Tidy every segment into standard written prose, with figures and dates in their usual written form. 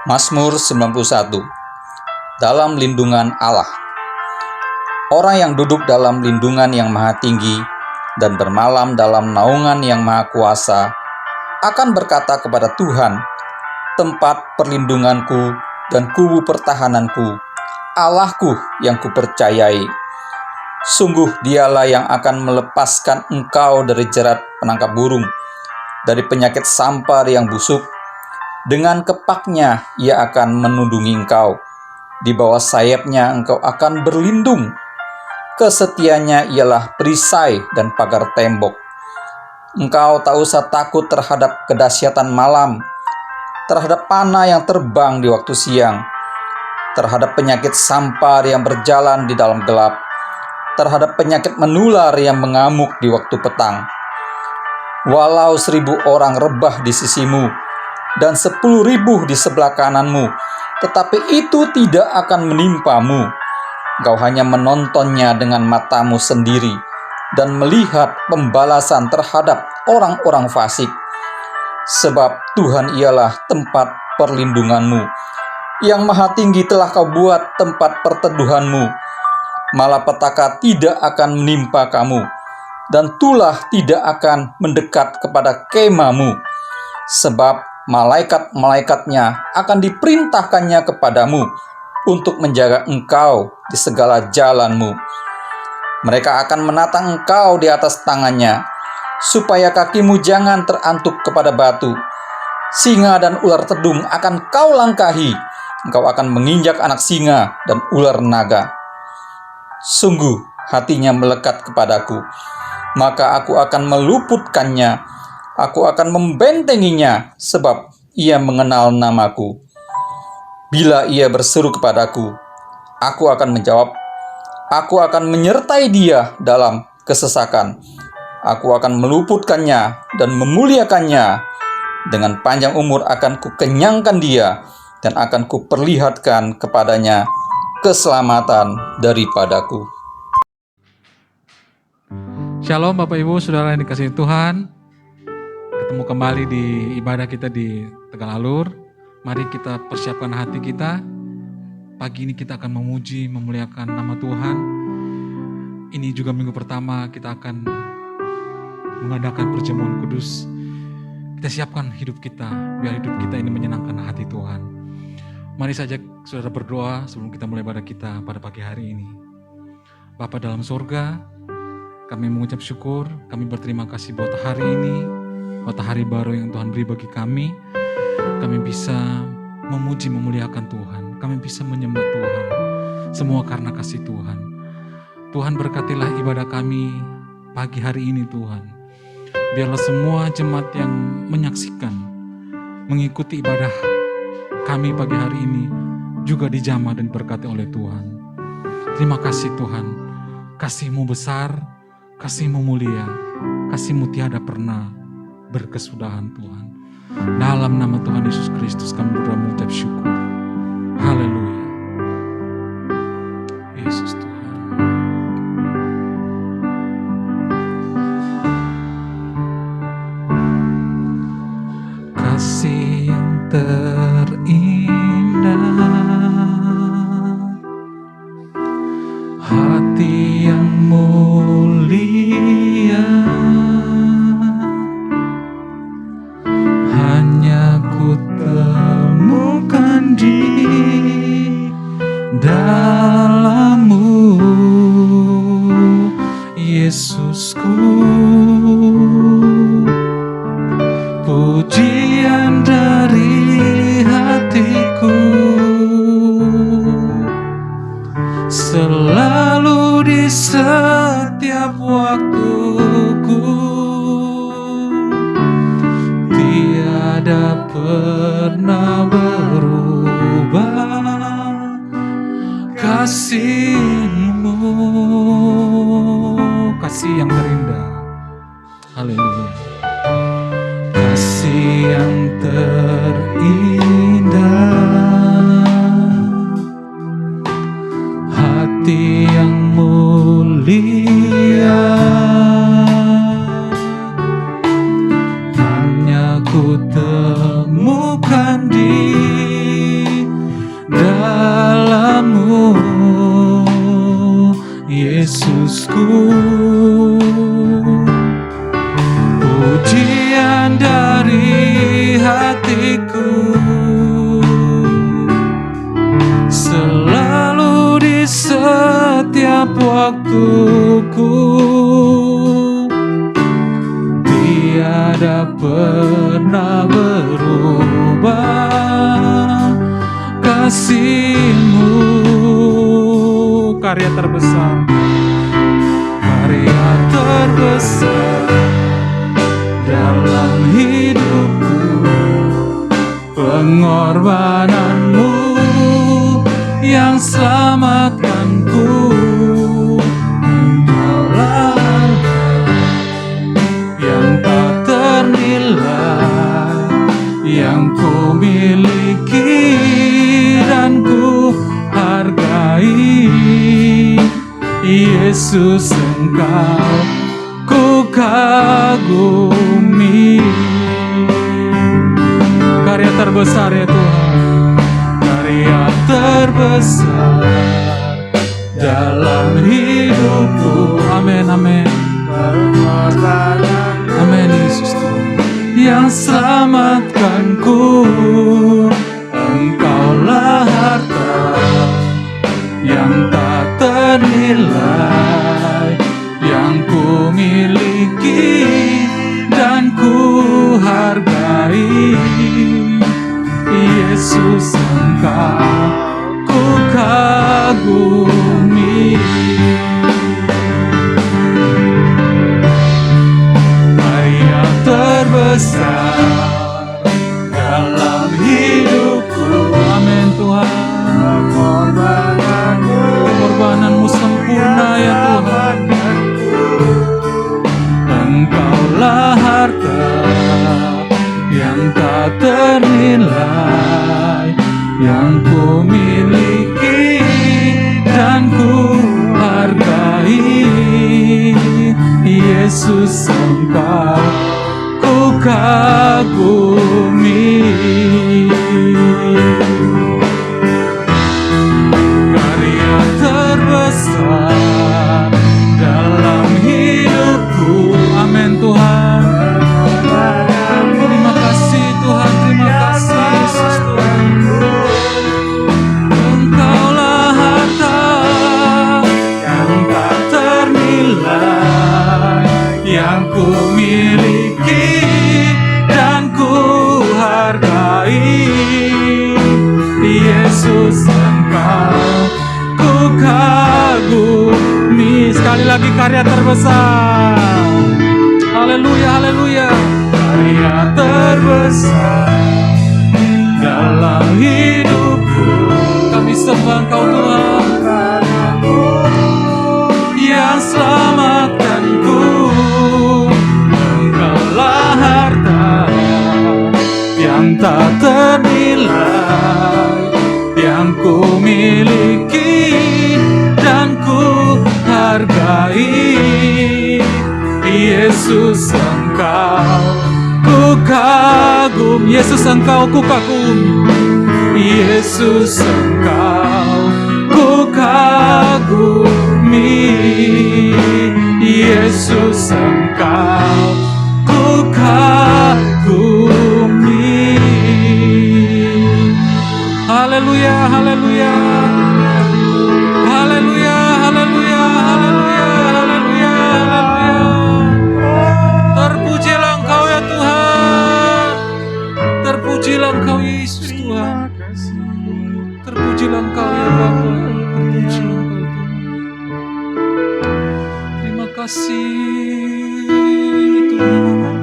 Mazmur 91. Dalam lindungan Allah. Orang yang duduk dalam lindungan yang maha tinggi dan bermalam dalam naungan yang maha kuasa akan berkata kepada Tuhan, tempat perlindunganku dan kubu pertahananku, Allahku yang kupercayai. Sungguh dialah yang akan melepaskan engkau dari jerat penangkap burung, dari penyakit sampar yang busuk. Dengan kepaknya ia akan menundungi engkau. Di bawah sayapnya engkau akan berlindung. Kesetiaannya ialah perisai dan pagar tembok. Engkau tak usah takut terhadap kedahsyatan malam, terhadap panah yang terbang di waktu siang, terhadap penyakit sampar yang berjalan di dalam gelap, terhadap penyakit menular yang mengamuk di waktu petang. Walau 1.000 orang rebah di sisimu dan 10.000 di sebelah kananmu, tetapi itu tidak akan menimpamu. Engkau hanya menontonnya dengan matamu sendiri dan melihat pembalasan terhadap orang-orang fasik. Sebab Tuhan ialah tempat perlindunganmu. Yang maha tinggi telah kau buat tempat perteduhanmu. Malapetaka tidak akan menimpa kamu, dan tulah tidak akan mendekat kepada kemahmu. Sebab malaikat-malaikatnya akan diperintahkannya kepadamu untuk menjaga engkau di segala jalanmu. Mereka akan menatang engkau di atas tangannya, supaya kakimu jangan terantuk kepada batu. Singa dan ular tedung akan kau langkahi. Engkau akan menginjak anak singa dan ular naga. Sungguh hatinya melekat kepadaku, maka aku akan meluputkannya. Aku akan membentenginya, sebab ia mengenal namaku. Bila ia berseru kepadaku, aku akan menjawab. Aku akan menyertai dia dalam kesesakan. Aku akan meluputkannya dan memuliakannya. Dengan panjang umur akan kukenyangkan dia, dan akan kuperlihatkan kepadanya keselamatan daripadaku. Shalom Bapak Ibu Saudara yang dikasihi Tuhan. Ketemu kembali di ibadah kita di Tegal Alur. Mari kita persiapkan hati kita. Pagi ini kita akan memuji, memuliakan nama Tuhan. Ini juga minggu pertama kita akan mengadakan perjamuan kudus. Kita siapkan hidup kita, biar hidup kita ini menyenangkan hati Tuhan. Mari saja saudara berdoa sebelum kita mulai ibadah kita pada pagi hari ini. Bapa dalam surga, kami mengucap syukur, kami berterima kasih buat hari ini, buat hari baru yang Tuhan beri bagi kami. Kami bisa memuji, memuliakan Tuhan. Kami bisa menyembah Tuhan. Semua karena kasih Tuhan. Tuhan berkatilah ibadah kami pagi hari ini Tuhan. Biarlah semua jemaat yang menyaksikan, mengikuti ibadah kami pagi hari ini juga dijamah dan berkati oleh Tuhan. Terima kasih Tuhan. Kasih-Mu besar, kasih-Mu mulia, kasih-Mu tiada pernah berkesudahan Tuhan. Dalam nama Tuhan Yesus Kristus kami berdoa mengucap syukur. Haleluya. Yesus Tuhan. Kasih yang terindah, hati yang mulia, temukan di dalam-Mu, Yesusku. Pujian dari hatiku selalu di setiap waktuku. Tiada pernah berubah kasih-Mu, kasih yang terindah. Haleluya. Kasih yang terindah, hati yang mulia, hanya ku temukan di Yesusku. Pujian dari hatiku selalu di setiap waktuku, tiada pernah berubah kasih-Mu. Karya terbesar, karya terbesar dalam hidupku, pengorbanan-Mu yang selamatkanku. Engkaulah yang tak ternilai, yang ku miliki dan ku hargai. Yesus, Engkau ku kagumi. Karya terbesar ya Tuhan, karya terbesar dalam hidupku. Amin, amin. Amin Yesus Tuhan, yang selamatkanku. Engkaulah harta yang tak ternilai, yang ku miliki dan ku hargai. Yesus, Engkau ku kagumi. Karya terbesar dalam hidupku. Amin Tuhan. Pengorbanan-Mu sempurna ya Tuhan. Engkaulah harta yang tak ternilai, yang ku miliki dan ku hargai. Yesus, Engkau ku kagumi. Karya terbesar dalam hidupku. Amin Tuhan. Terima kasih Tuhan, terima kasih Yesus Tuhan. Engkaulah harta yang tak ternilai, yang ku miliki dan ku hargai. Yesus, Engkau ku kagumi. Sekali lagi, karya terbesar. Haleluya, haleluya. Karya terbesar dalam hidupku. Kami sembah Engkau Tuhan, yang selamatkanku. Engkaulah harta yang tak ternilai, yang ku miliki dan ku hargai. Yesus, Engkau ku kagum. Yesus, Engkau ku kagum. Yesus, Engkau ku kagumi. Yesus, Engkau ku kagumi. Haleluya, haleluya. Haleluya, haleluya, haleluya, haleluya, haleluya. Terpujilah Engkau ya Tuhan. Terpujilah Engkau Yesus Tuhan. Terpujilah Engkau ya Bapa. Terpujilah Engkau Tuhan. Terima kasih Tuhan.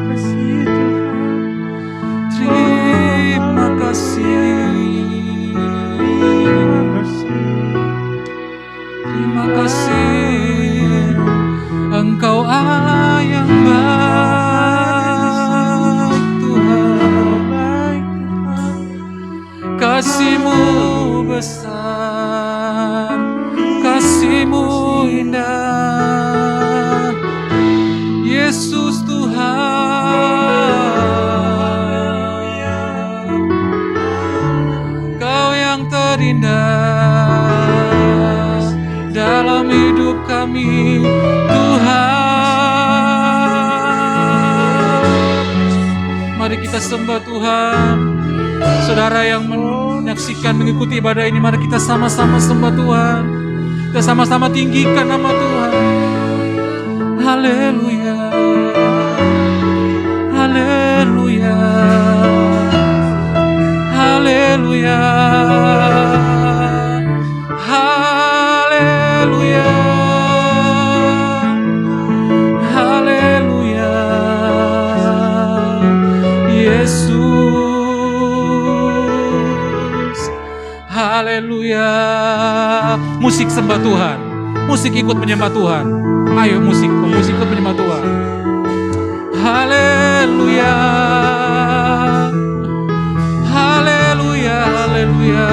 Terima kasih. Terima kasih. Engkau Allah yang baik Tuhan. Kasih-Mu besar, kasih-Mu indah. Yesus Tuhan, Kau yang terindah dalam hidup kami. kami Tuhan. Mari kita sembah Tuhan. Saudara yang menyaksikan, mengikuti ibadah ini, mari kita sama-sama sembah Tuhan. Kita sama-sama tinggikan nama Tuhan. Haleluya, haleluya, haleluya, haleluya, haleluya, Yesus, haleluya. Musik sembah Tuhan, musik ikut menyembah Tuhan. Ayo musik ikut menyembah Tuhan. Haleluya, haleluya, haleluya.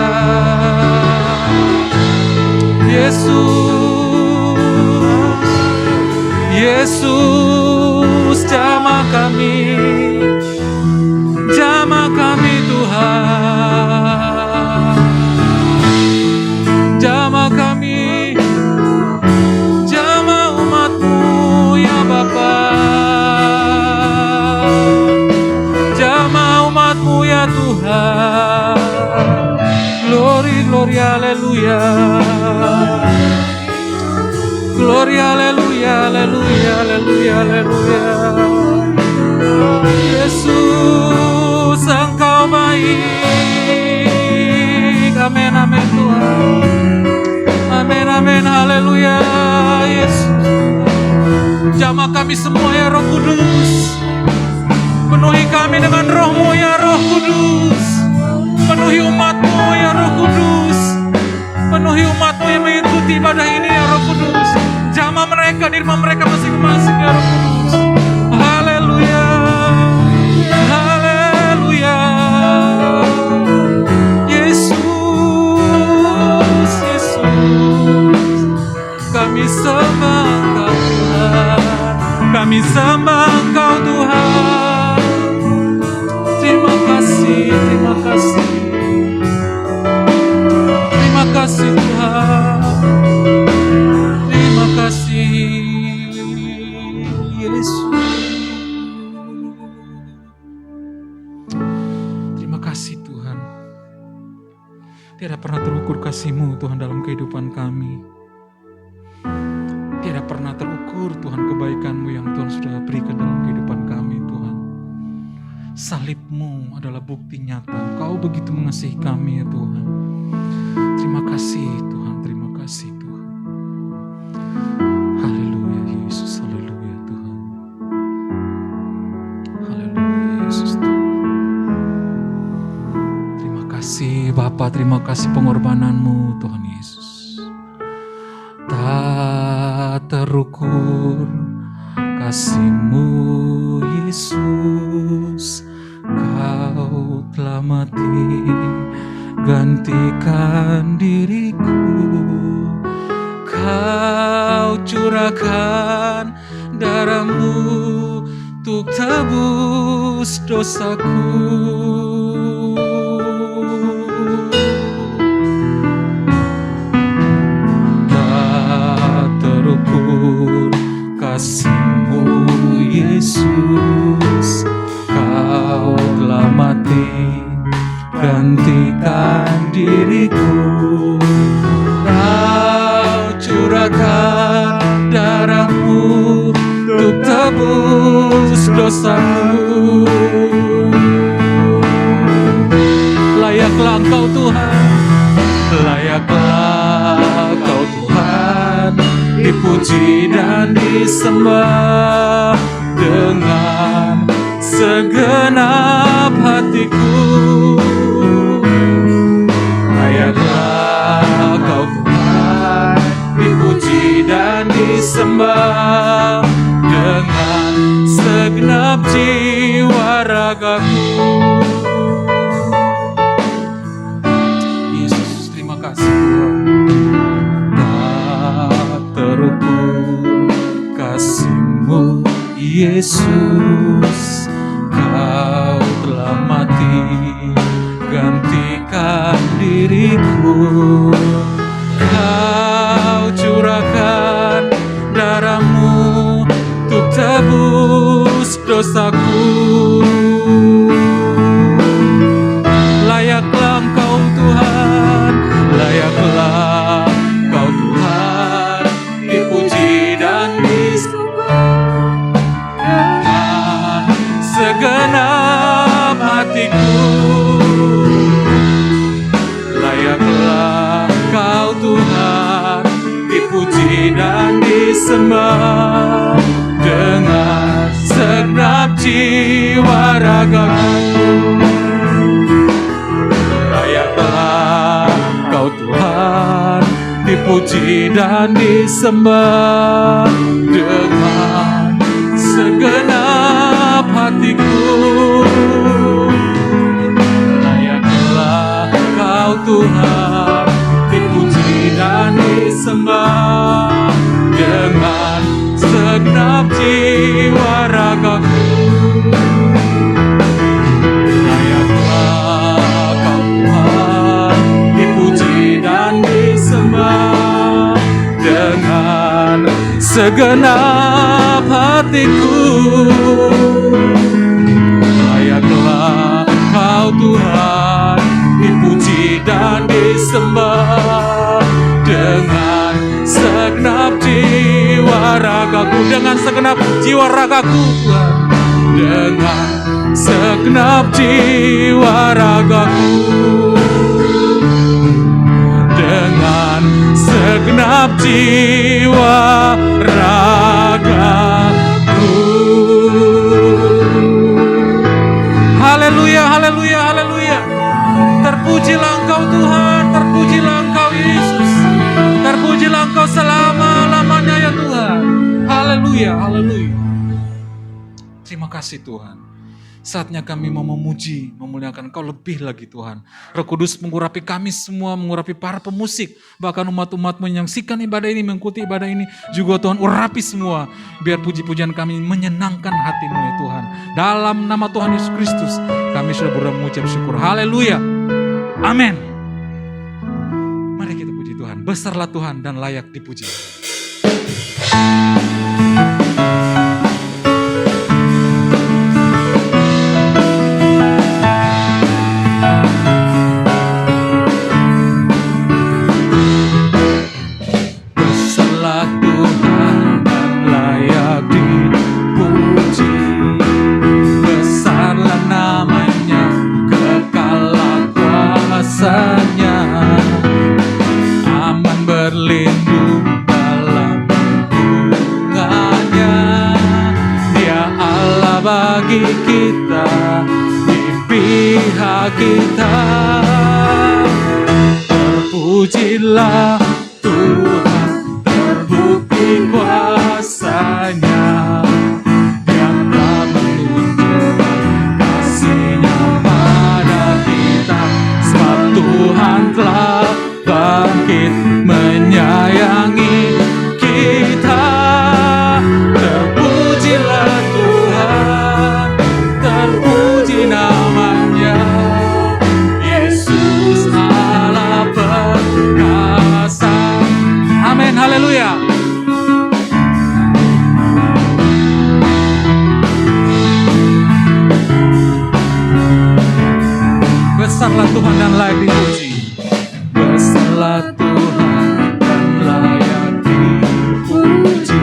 Yesus, Yesus, jamah kami Tuhan. Jamah kami, jamah umat-Mu ya Bapa. Jamah umat-Mu ya Tuhan. Glory, glory, haleluya. Glory, haleluya, haleluya, haleluya, haleluya. Yesus, Engkau baik. Amin, amin Tuhan. Amin, amin, haleluya. Yesus, jamah kami semua ya Roh Kudus. Penuhi kami dengan Roh-Mu ya Roh Kudus. Penuhi umat-Mu ya Roh Kudus. Penuhi umat-Mu yang mengikuti ibadah ini ya Roh Kudus. Jamah mereka di rumah mereka masing-masing ya Roh Kudus. Haleluya, haleluya. Yesus, Yesus, kami sembah Engkau Tuhan. Kami sembah Engkau Tuhan. Terima kasih, terima kasih. Terima kasih Tuhan. Terima kasih Yesus. Terima kasih Tuhan. Tidak pernah terukur kasih-Mu Tuhan dalam kehidupan kami. Tidak pernah terukur Tuhan kebaikan-Mu yang Tuhan sudah berikan dalam kehidupan kami Tuhan. Salib-Mu adalah bukti nyata Engkau begitu mengasihi kami ya Tuhan. Terima kasih Tuhan, terima kasih Tuhan. Haleluya Yesus, haleluya Tuhan. Haleluya Yesus Tuhan. Terima kasih Bapa, terima kasih pengorbanan-Mu Tuhan Yesus. Tak terukur kasih-Mu Yesus. Kau telah mati gantikan diriku. Kau curahkan darah-Mu untuk tebus dosaku. Tak terukur kasih-Mu Yesus. Kau telah mati gantikan diriku. Kau curahkan darah-Mu untuk tebus dosaku. Layaklah Engkau Tuhan, layaklah Engkau Tuhan, dipuji dan disembah dengan segenap hatiku. Layaklah Kau Tuhan, dipuji dan disembah dengan segenap jiwa ragaku. Yesus, terima kasih Tuhan. Tak terukur kasih-Mu Yesus. Kau telah mati dosaku. Layaklah Engkau Tuhan, layaklah Engkau Tuhan, dipuji dan disembah dengan segenap hatiku. Layaklah Engkau Tuhan, dipuji dan disembah dengan segenap jiwa ragaku. Layaklah Engkau Tuhan, dipuji dan disembah dengan segenap hatiku. Layaklah Engkau Tuhan, dipuji dan disembah dengan segenap jiwa ragaku. Layaklah Engkau Tuhan, dipuji dan disembah dengan segenap hatiku. Layaklah Engkau Tuhan, dipuji dan disembah dengan segenap jiwa ragaku, dengan segenap jiwa ragaku, dengan segenap jiwa ragaku, dengan segenap jiwa ragaku. Haleluya, haleluya, haleluya. Terpujilah Engkau Tuhan, terpujilah Engkau Yesus, terpujilah Engkau selama-lamanya ya Tuhan. Haleluya, haleluya. Terima kasih Tuhan. Saatnya kami mau memuji, memuliakan Engkau lebih lagi Tuhan. Roh Kudus mengurapi kami semua, mengurapi para pemusik, bahkan umat-umat menyaksikan ibadah ini, mengikuti ibadah ini. Juga Tuhan urapi semua, biar puji-pujian kami menyenangkan hati-Mu ya Tuhan. Dalam nama Tuhan Yesus Kristus, kami sudah mengucap syukur. Haleluya. Amin. Mari kita puji Tuhan. Besarlah Tuhan dan layak dipuji. Besarlah Tuhan dan layak dipuji. Besarlah namanya, kekalah kuasanya. Aman berlindung dalam naungannya. Dia Allah bagi kita, di pihak kita. Terpujilah Tuhan, terbukti kuasanya. Dia telah menunjukkan kasih-Nya pada kita, sebab Tuhan telah bangkit menyayangi kita. Terpujilah Tuhan, terpuji namanya. Yesus Allah perkasa. Amin, haleluya. Besarlah Tuhan dan layak dipuji. Besarlah Tuhan dan layak dipuji.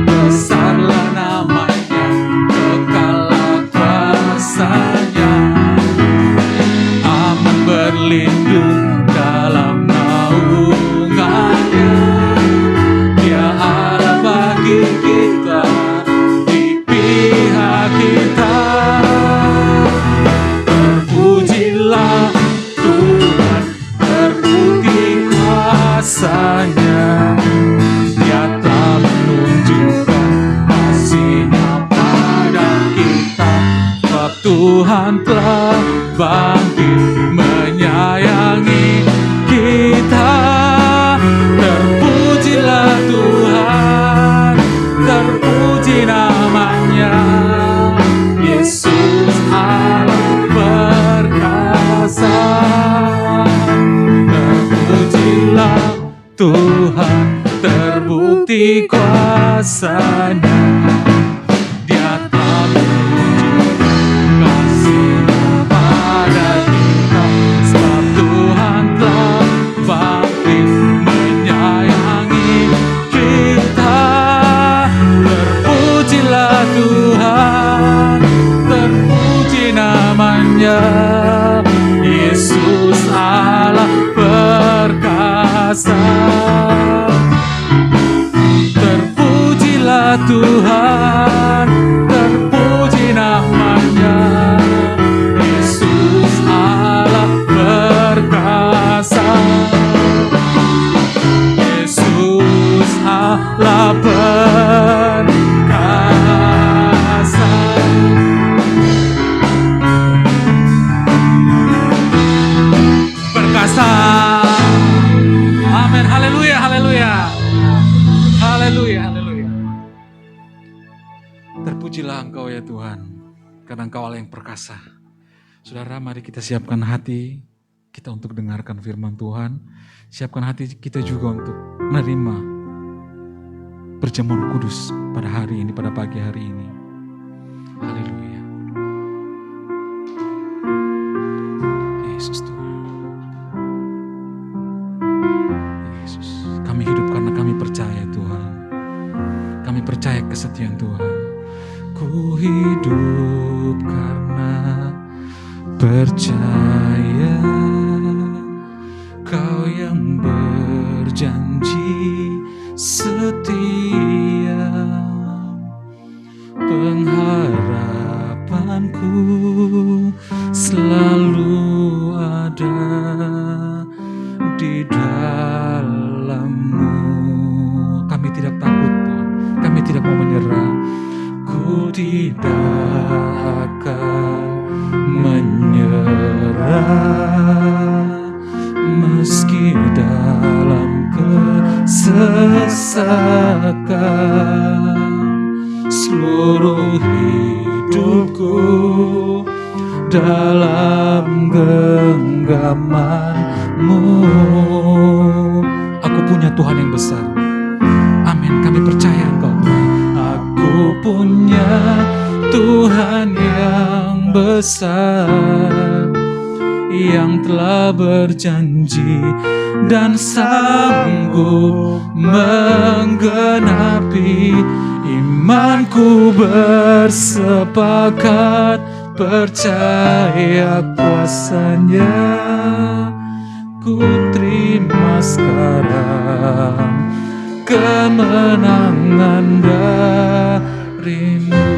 Besarlah namanya, kekalah kuasanya. Aman berlindung dalam naungannya. Dia Allah bagi kita, di pihak kita. Terpujilah Tuhan, terbukti Engkau ya Tuhan, karena Engkau Allah yang perkasa. Saudara, mari kita siapkan hati kita untuk dengarkan firman Tuhan. Siapkan hati kita juga untuk menerima perjamuan kudus pada hari ini, pada pagi hari ini. Haleluya. Yesus Tuhan. Yesus, kami hidup karena kami percaya Tuhan. Kami percaya kesetiaan Tuhan. Ku hidup karena percaya Kau yang berjanji setia. Pengharapanku selalu ada di dalam-Mu. Kami tidak takut Tuhan, kami tidak mau menyerah. Ku tidak akan menyerah meski dalam kesesakan. Seluruh hidupku dalam genggaman-Mu. Aku punya Tuhan yang besar. Amin, kami percaya Engkau. Aku punya Tuhan yang besar, yang telah berjanji dan sanggup menggenapi. Imanku bersepakat percaya kuasa-Nya. Ku terima sekarang kemenangan dari-Mu.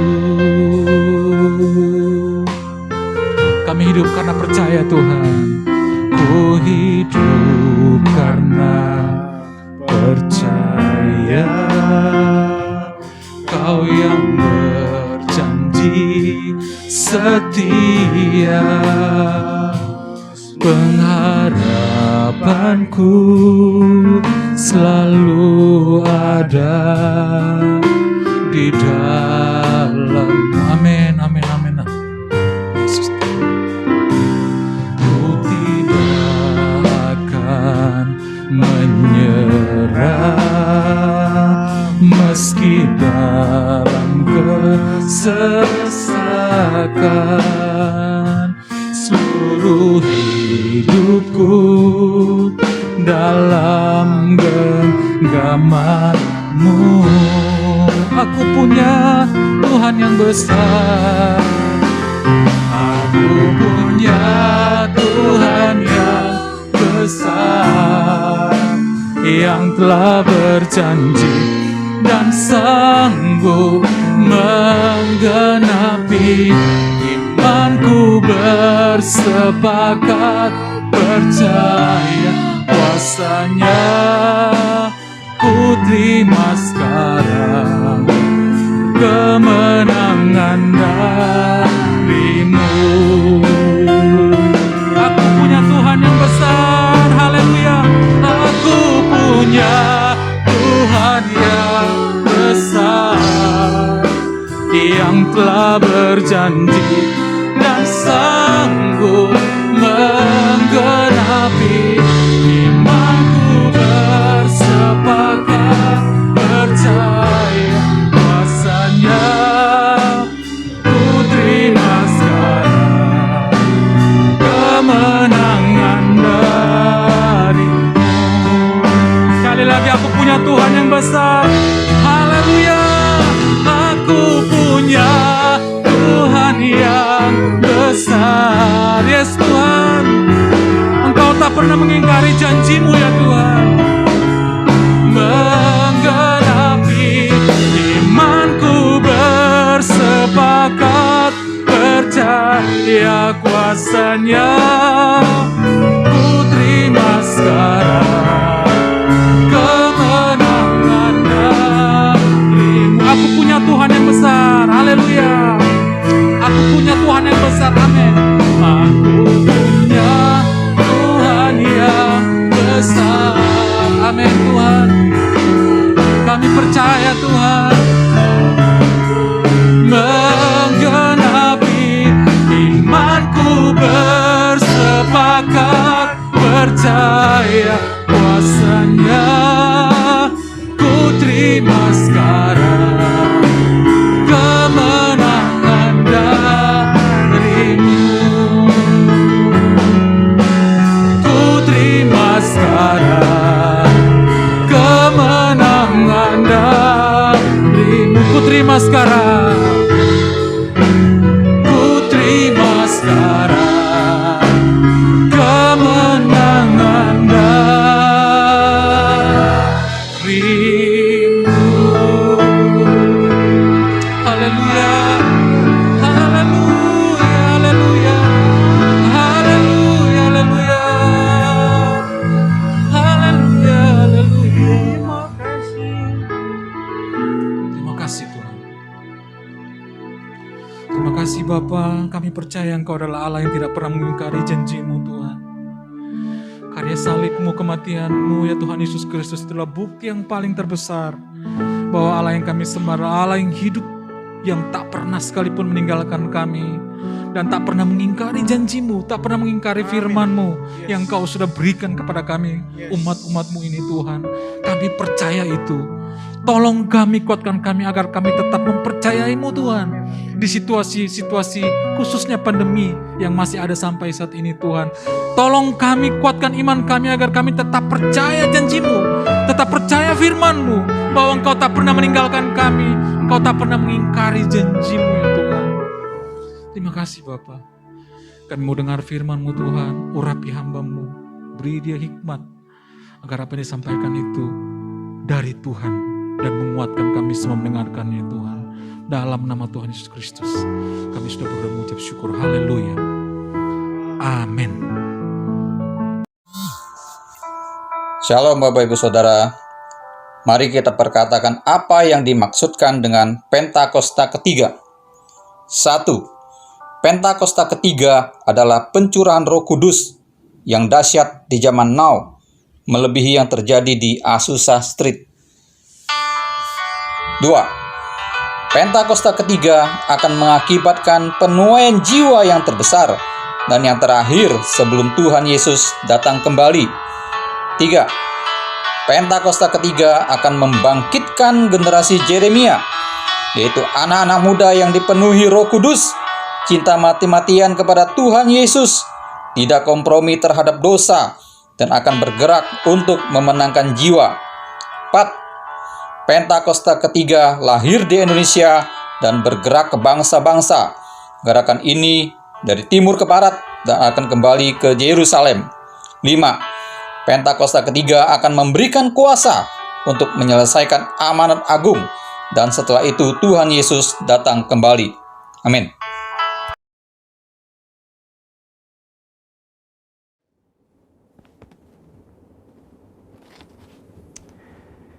Kami hidup karena percaya Tuhan. Ku hidup karena percaya Kau yang berjanji setia. Pengharapanku selalu ada di dalam. Amin, amin, amin. Yesus. Ku tidak akan menyerah meski dalam kesesakan. Seluruh hidupku dalam genggaman-Mu. Aku punya Tuhan yang besar. Aku punya Tuhan yang besar, yang telah berjanji dan sanggup menggenapi. Imanku bersepakat percaya kuasa-Nya. Ku terima sekarang kemenangan dari-Mu. Aku punya Tuhan yang besar. Haleluya. Aku punya Tuhan yang besar, yang telah berjanji dan sanggup menggenapi. Imanku bersepakat percaya kuasa-Nya. Ku terima sekarang kemenangan dari-Mu. Sekali lagi, aku punya Tuhan yang besar. Haleluya. Aku punya Tuhan yang besar. Yes Tuhan, Engkau tak pernah mengingkari janji-Mu ya Tuhan. Menggenapi. Imanku bersepakat percaya kuasa-Nya. Ku terima sekarang kemenangan dari-Mu. Aku punya Tuhan yang besar. Haleluya. Aku punya Tuhan yang besar. Amin. Aku punya Tuhan yang besar. Amin Tuhan. Kami percaya Tuhan. akan percaya kuasa-Nya. Ku terima sekarang kemenangan darimu. Ku terima sekarang kemenangan darimu. Ku terima sekarang. Ku terima sekarang kemenangan darimu. Haleluya, haleluya, haleluya, haleluya, haleluya, haleluya, haleluya. Terima kasih Tuhan. Terima kasih Bapa, kami percaya Engkau adalah Allah yang tidak pernah mengingkari janji-Mu Tuhan. Karya salib-Mu, kematian-Mu ya Tuhan Yesus Kristus adalah bukti yang paling terbesar bahwa Allah yang kami sembah adalah Allah yang hidup, yang tak pernah sekalipun meninggalkan kami dan tak pernah mengingkari janji-Mu, tak pernah mengingkari firman-Mu yang Engkau sudah berikan kepada kami, umat-umat-Mu ini Tuhan. Kami percaya itu. Tolong kami, kuatkan kami agar kami tetap mempercayai-Mu Tuhan. Di situasi-situasi khususnya pandemi yang masih ada sampai saat ini Tuhan. Tolong kami, kuatkan iman kami agar kami tetap percaya janji-Mu, tetap percaya firman-Mu, bahwa Engkau tak pernah meninggalkan kami, Engkau tak pernah mengingkari janji-Mu ya Tuhan. Terima kasih Bapa. Kami mau dengar firman-Mu Tuhan, urapi hamba-Mu, beri dia hikmat, agar apa yang disampaikan itu dari Tuhan dan menguatkan kami semua mendengarkannya Tuhan. Dalam nama Tuhan Yesus Kristus, kami sudah berdoa mengucap syukur. Haleluya. Amin. Shalom Bapak Ibu Saudara. Mari kita perkatakan apa yang dimaksudkan dengan Pentakosta ketiga. 1. Pentakosta ketiga adalah pencurahan Roh Kudus yang dahsyat di zaman now, melebihi yang terjadi di Azusa Street. 2. Pentakosta ketiga akan mengakibatkan penuaian jiwa yang terbesar dan yang terakhir sebelum Tuhan Yesus datang kembali. 3. Pentakosta ketiga akan membangkitkan generasi Yeremia, yaitu anak-anak muda yang dipenuhi Roh Kudus, cinta mati-matian kepada Tuhan Yesus, tidak kompromi terhadap dosa, dan akan bergerak untuk memenangkan jiwa. 4. Pentakosta ketiga lahir di Indonesia dan bergerak ke bangsa-bangsa. Gerakan ini dari timur ke barat dan akan kembali ke Yerusalem. 5. Pentakosta ketiga akan memberikan kuasa untuk menyelesaikan amanat agung, dan setelah itu Tuhan Yesus datang kembali. Amin.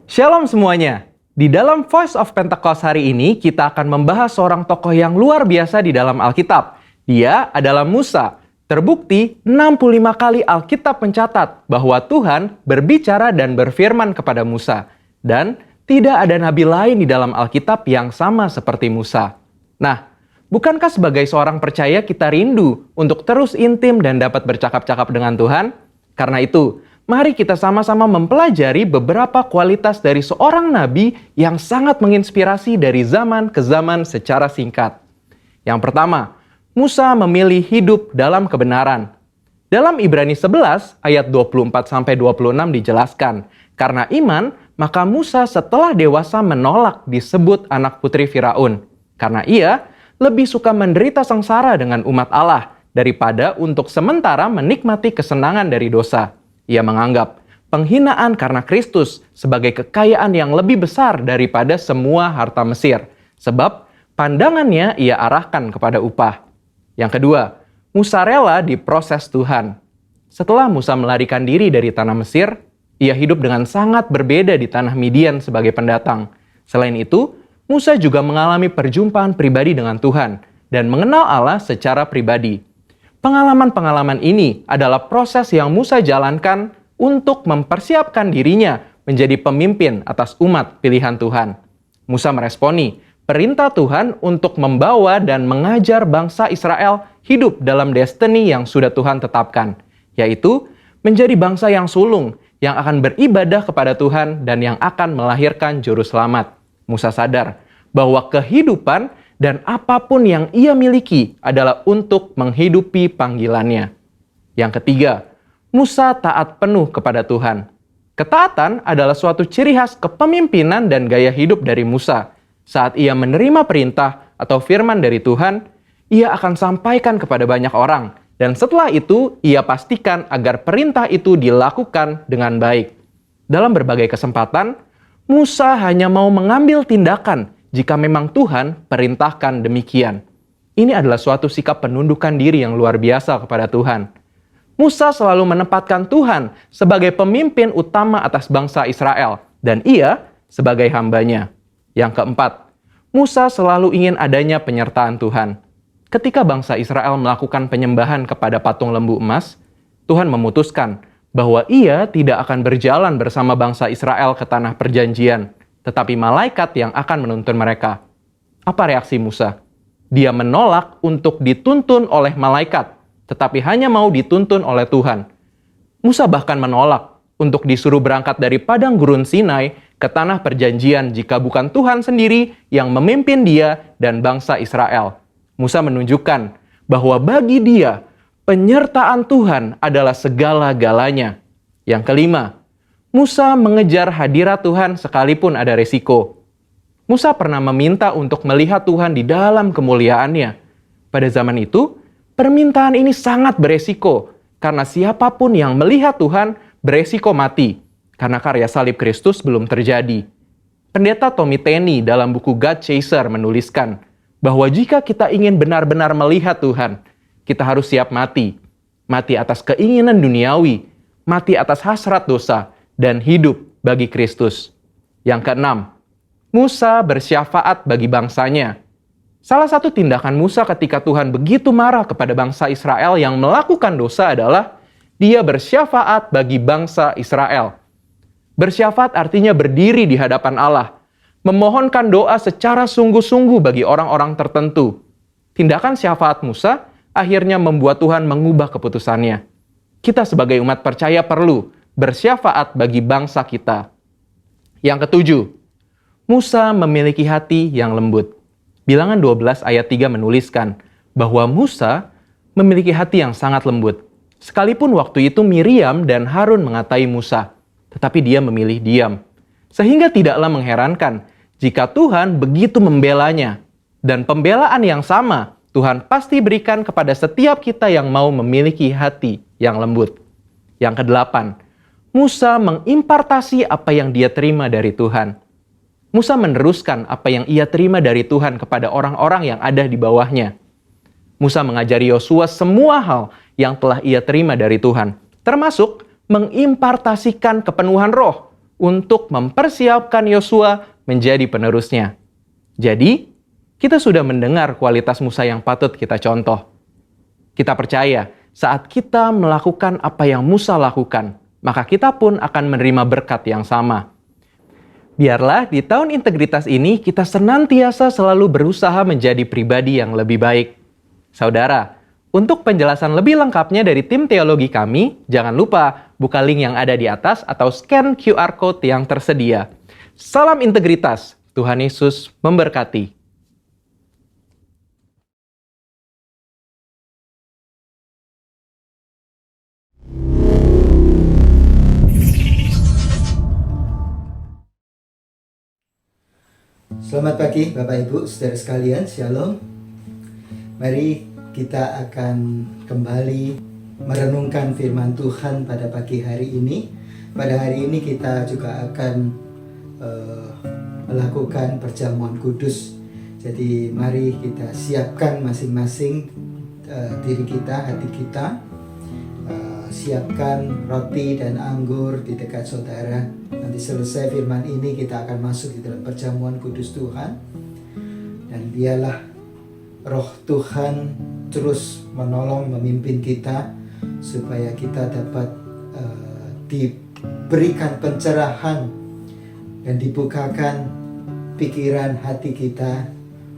Shalom semuanya. Di dalam Voice of Pentecost hari ini, kita akan membahas seorang tokoh yang luar biasa di dalam Alkitab. Dia adalah Musa. Terbukti 65 kali Alkitab mencatat bahwa Tuhan berbicara dan berfirman kepada Musa. Dan tidak ada nabi lain di dalam Alkitab yang sama seperti Musa. Nah, bukankah sebagai seorang percaya kita rindu untuk terus intim dan dapat bercakap-cakap dengan Tuhan? Karena itu, mari kita sama-sama mempelajari beberapa kualitas dari seorang nabi yang sangat menginspirasi dari zaman ke zaman secara singkat. Yang pertama, Musa memilih hidup dalam kebenaran. Dalam Ibrani 11 ayat 24-26 dijelaskan, karena iman, maka Musa setelah dewasa menolak disebut anak putri Firaun. Karena ia lebih suka menderita sengsara dengan umat Allah daripada untuk sementara menikmati kesenangan dari dosa. Ia menganggap penghinaan karena Kristus sebagai kekayaan yang lebih besar daripada semua harta Mesir. Sebab pandangannya ia arahkan kepada upah. Yang kedua, Musa rela diproses Tuhan. Setelah Musa melarikan diri dari tanah Mesir, ia hidup dengan sangat berbeda di tanah Midian sebagai pendatang. Selain itu, Musa juga mengalami perjumpaan pribadi dengan Tuhan dan mengenal Allah secara pribadi. Pengalaman-pengalaman ini adalah proses yang Musa jalankan untuk mempersiapkan dirinya menjadi pemimpin atas umat pilihan Tuhan. Musa meresponi perintah Tuhan untuk membawa dan mengajar bangsa Israel hidup dalam destiny yang sudah Tuhan tetapkan. yaitu menjadi bangsa yang sulung, yang akan beribadah kepada Tuhan dan yang akan melahirkan juru selamat. Musa sadar bahwa kehidupan dan apapun yang ia miliki adalah untuk menghidupi panggilannya. Yang ketiga, Musa taat penuh kepada Tuhan. Ketaatan adalah suatu ciri khas kepemimpinan dan gaya hidup dari Musa. Saat ia menerima perintah atau firman dari Tuhan, ia akan sampaikan kepada banyak orang. Dan setelah itu, ia pastikan agar perintah itu dilakukan dengan baik. Dalam berbagai kesempatan, Musa hanya mau mengambil tindakan jika memang Tuhan perintahkan demikian. Ini adalah suatu sikap penundukan diri yang luar biasa kepada Tuhan. Musa selalu menempatkan Tuhan sebagai pemimpin utama atas bangsa Israel, dan ia sebagai hambanya. Yang keempat, Musa selalu ingin adanya penyertaan Tuhan. Ketika bangsa Israel melakukan penyembahan kepada patung lembu emas, Tuhan memutuskan bahwa ia tidak akan berjalan bersama bangsa Israel ke tanah perjanjian, tetapi malaikat yang akan menuntun mereka. Apa reaksi Musa? Dia menolak untuk dituntun oleh malaikat, tetapi hanya mau dituntun oleh Tuhan. Musa bahkan menolak untuk disuruh berangkat dari padang gurun Sinai ke tanah perjanjian jika bukan Tuhan sendiri yang memimpin dia dan bangsa Israel. Musa menunjukkan bahwa bagi dia, penyertaan Tuhan adalah segala-galanya. Yang kelima, Musa mengejar hadirat Tuhan sekalipun ada resiko. Musa pernah meminta untuk melihat Tuhan di dalam kemuliaannya. Pada zaman itu, permintaan ini sangat beresiko, karena siapapun yang melihat Tuhan beresiko mati, karena karya salib Kristus belum terjadi. Pendeta Tommy Tenney dalam buku God Chaser menuliskan bahwa jika kita ingin benar-benar melihat Tuhan, kita harus siap mati. Mati atas keinginan duniawi, mati atas hasrat dosa, dan hidup bagi Kristus. Yang keenam, Musa bersyafaat bagi bangsanya. Salah satu tindakan Musa ketika Tuhan begitu marah kepada bangsa Israel yang melakukan dosa adalah dia bersyafaat bagi bangsa Israel. Bersyafaat artinya berdiri di hadapan Allah, memohonkan doa secara sungguh-sungguh bagi orang-orang tertentu. Tindakan syafaat Musa akhirnya membuat Tuhan mengubah keputusannya. Kita sebagai umat percaya perlu bersyafaat bagi bangsa kita. Yang ketujuh, Musa memiliki hati yang lembut. Bilangan 12 ayat 3 menuliskan bahwa Musa memiliki hati yang sangat lembut. Sekalipun waktu itu Miriam dan Harun mengatai Musa, tetapi dia memilih diam. Sehingga tidaklah mengherankan jika Tuhan begitu membelanya. Dan pembelaan yang sama Tuhan pasti berikan kepada setiap kita yang mau memiliki hati yang lembut. Yang kedelapan, Musa mengimpartasi apa yang dia terima dari Tuhan. Musa meneruskan apa yang ia terima dari Tuhan kepada orang-orang yang ada di bawahnya. Musa mengajari Yosua semua hal yang telah ia terima dari Tuhan, termasuk mengimpartasikan kepenuhan roh untuk mempersiapkan Yosua menjadi penerusnya. Jadi, kita sudah mendengar kualitas Musa yang patut kita contoh. Kita percaya saat kita melakukan apa yang Musa lakukan, maka kita pun akan menerima berkat yang sama. Biarlah di tahun integritas ini kita senantiasa selalu berusaha menjadi pribadi yang lebih baik. Saudara, untuk penjelasan lebih lengkapnya dari tim teologi kami, jangan lupa buka link yang ada di atas atau scan QR Code yang tersedia. Salam integritas, Tuhan Yesus memberkati. Selamat pagi Bapak Ibu, saudara sekalian, Shalom. Mari kita akan kembali merenungkan firman Tuhan pada pagi hari ini. Pada hari ini kita juga akan melakukan perjamuan kudus. Jadi mari kita siapkan masing-masing diri kita, hati kita. Siapkan roti dan anggur di dekat saudara. Nanti selesai firman ini kita akan masuk di dalam perjamuan kudus Tuhan. Dan biarlah roh Tuhan terus menolong, memimpin kita supaya kita dapat diberikan pencerahan dan dibukakan pikiran hati kita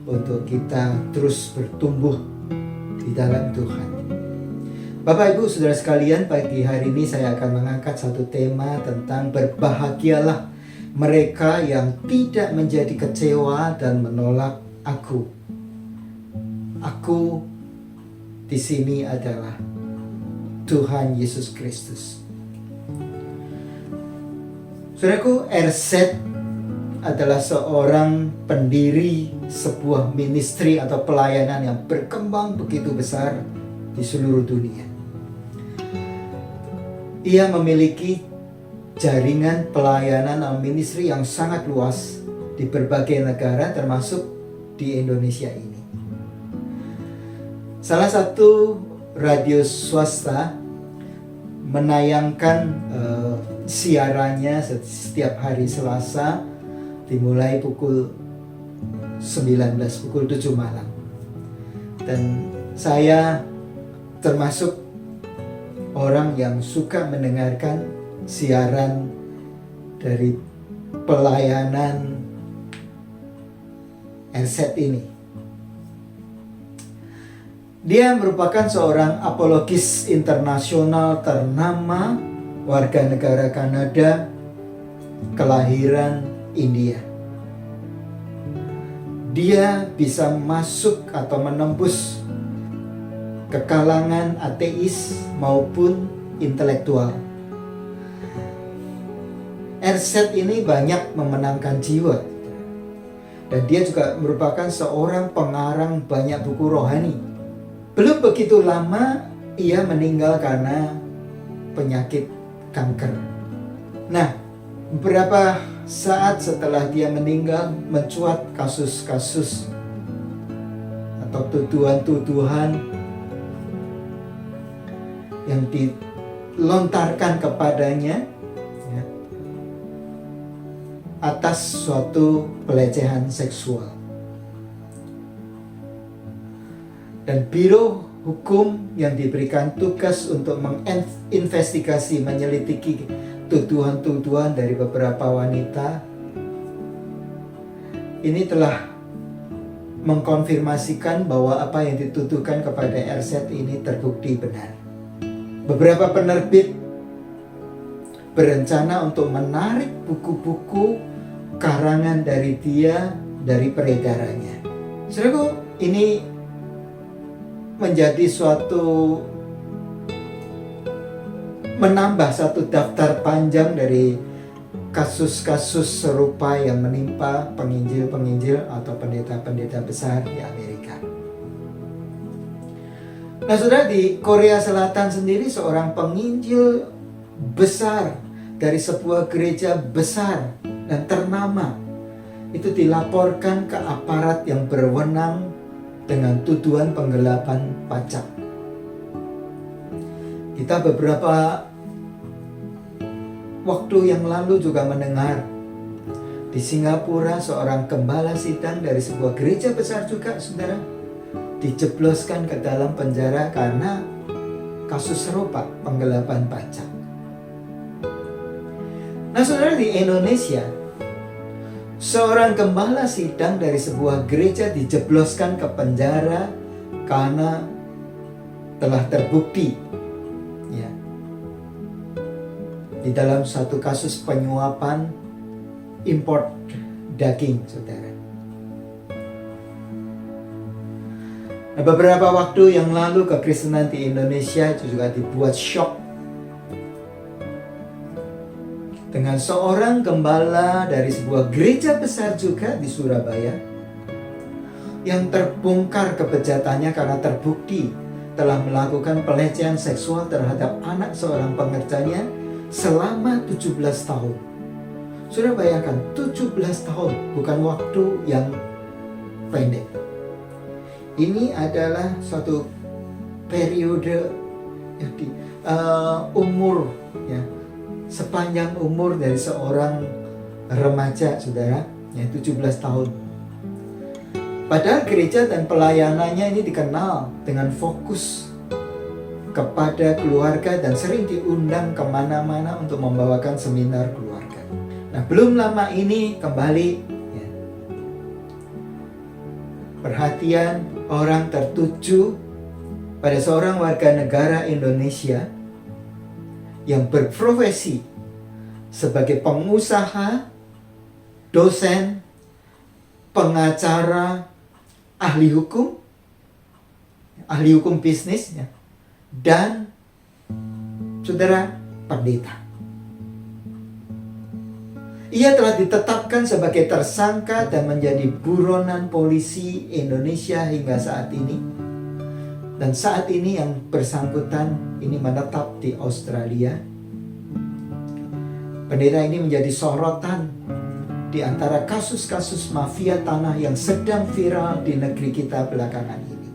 untuk kita terus bertumbuh di dalam Tuhan. Bapak Ibu Saudara sekalian, pagi hari ini saya akan mengangkat satu tema tentang berbahagialah mereka yang tidak menjadi kecewa dan menolak aku. Aku di sini adalah Tuhan Yesus Kristus. Saudaraku, RZ adalah seorang pendiri sebuah ministry atau pelayanan yang berkembang begitu besar di seluruh dunia. Ia memiliki jaringan pelayanan atau ministry yang sangat luas di berbagai negara termasuk di Indonesia ini. Salah satu radio swasta menayangkan siarannya setiap hari Selasa dimulai pukul 19, pukul 7 malam. Dan saya termasuk orang yang suka mendengarkan siaran dari pelayanan RZ ini. Dia merupakan seorang apologis internasional ternama, warga negara Kanada, kelahiran India. Dia bisa masuk atau menembus ke kalangan ateis maupun intelektual. RZ ini banyak memenangkan jiwa. Dan dia juga merupakan seorang pengarang banyak buku rohani. Belum begitu lama ia meninggal karena penyakit kanker. Nah, beberapa saat setelah dia meninggal mencuat kasus-kasus atau tuduhan-tuduhan yang dilontarkan kepadanya ya, atas suatu pelecehan seksual. Dan Biro Hukum yang diberikan tugas untuk menginvestigasi, menyelidiki tuduhan-tuduhan dari beberapa wanita ini telah mengkonfirmasikan bahwa apa yang dituduhkan kepada RZ ini terbukti benar. Beberapa penerbit berencana untuk menarik buku-buku karangan dari dia dari peredarannya. Saudaraku, ini menjadi suatu menambah satu daftar panjang dari kasus-kasus serupa yang menimpa penginjil-penginjil atau pendeta-pendeta besar di Amerika. Nah, saudara, di Korea Selatan sendiri seorang penginjil besar dari sebuah gereja besar dan ternama itu dilaporkan ke aparat yang berwenang dengan tuduhan penggelapan pajak. Kita beberapa waktu yang lalu juga mendengar di Singapura seorang gembala sidang dari sebuah gereja besar juga, saudara, dijebloskan ke dalam penjara karena kasus serupa penggelapan pajak. Nah, saudara, di Indonesia seorang gembala sidang dari sebuah gereja dijebloskan ke penjara karena telah terbukti ya, di dalam satu kasus penyuapan import daging, saudara. Nah, beberapa waktu yang lalu kekristenan di Indonesia juga dibuat shock dengan seorang gembala dari sebuah gereja besar juga di Surabaya yang terbongkar kebejatannya karena terbukti telah melakukan pelecehan seksual terhadap anak seorang pengerjanya selama 17 tahun. Sudah bayangkan, 17 tahun bukan waktu yang pendek. Ini adalah suatu periode umur ya, sepanjang umur dari seorang remaja, saudara, ya 17 tahun. Padahal gereja dan pelayanannya ini dikenal dengan fokus kepada keluarga dan sering diundang kemana-mana untuk membawakan seminar keluarga. Nah, belum lama ini kembali ya, perhatian orang tertuju pada seorang warga negara Indonesia yang berprofesi sebagai pengusaha, dosen, pengacara, ahli hukum bisnis, ya, dan saudara pendeta. Ia telah ditetapkan sebagai tersangka dan menjadi buronan polisi Indonesia hingga saat ini. Dan saat ini yang bersangkutan ini menetap di Australia. Pendeta ini menjadi sorotan di antara kasus-kasus mafia tanah yang sedang viral di negeri kita belakangan ini.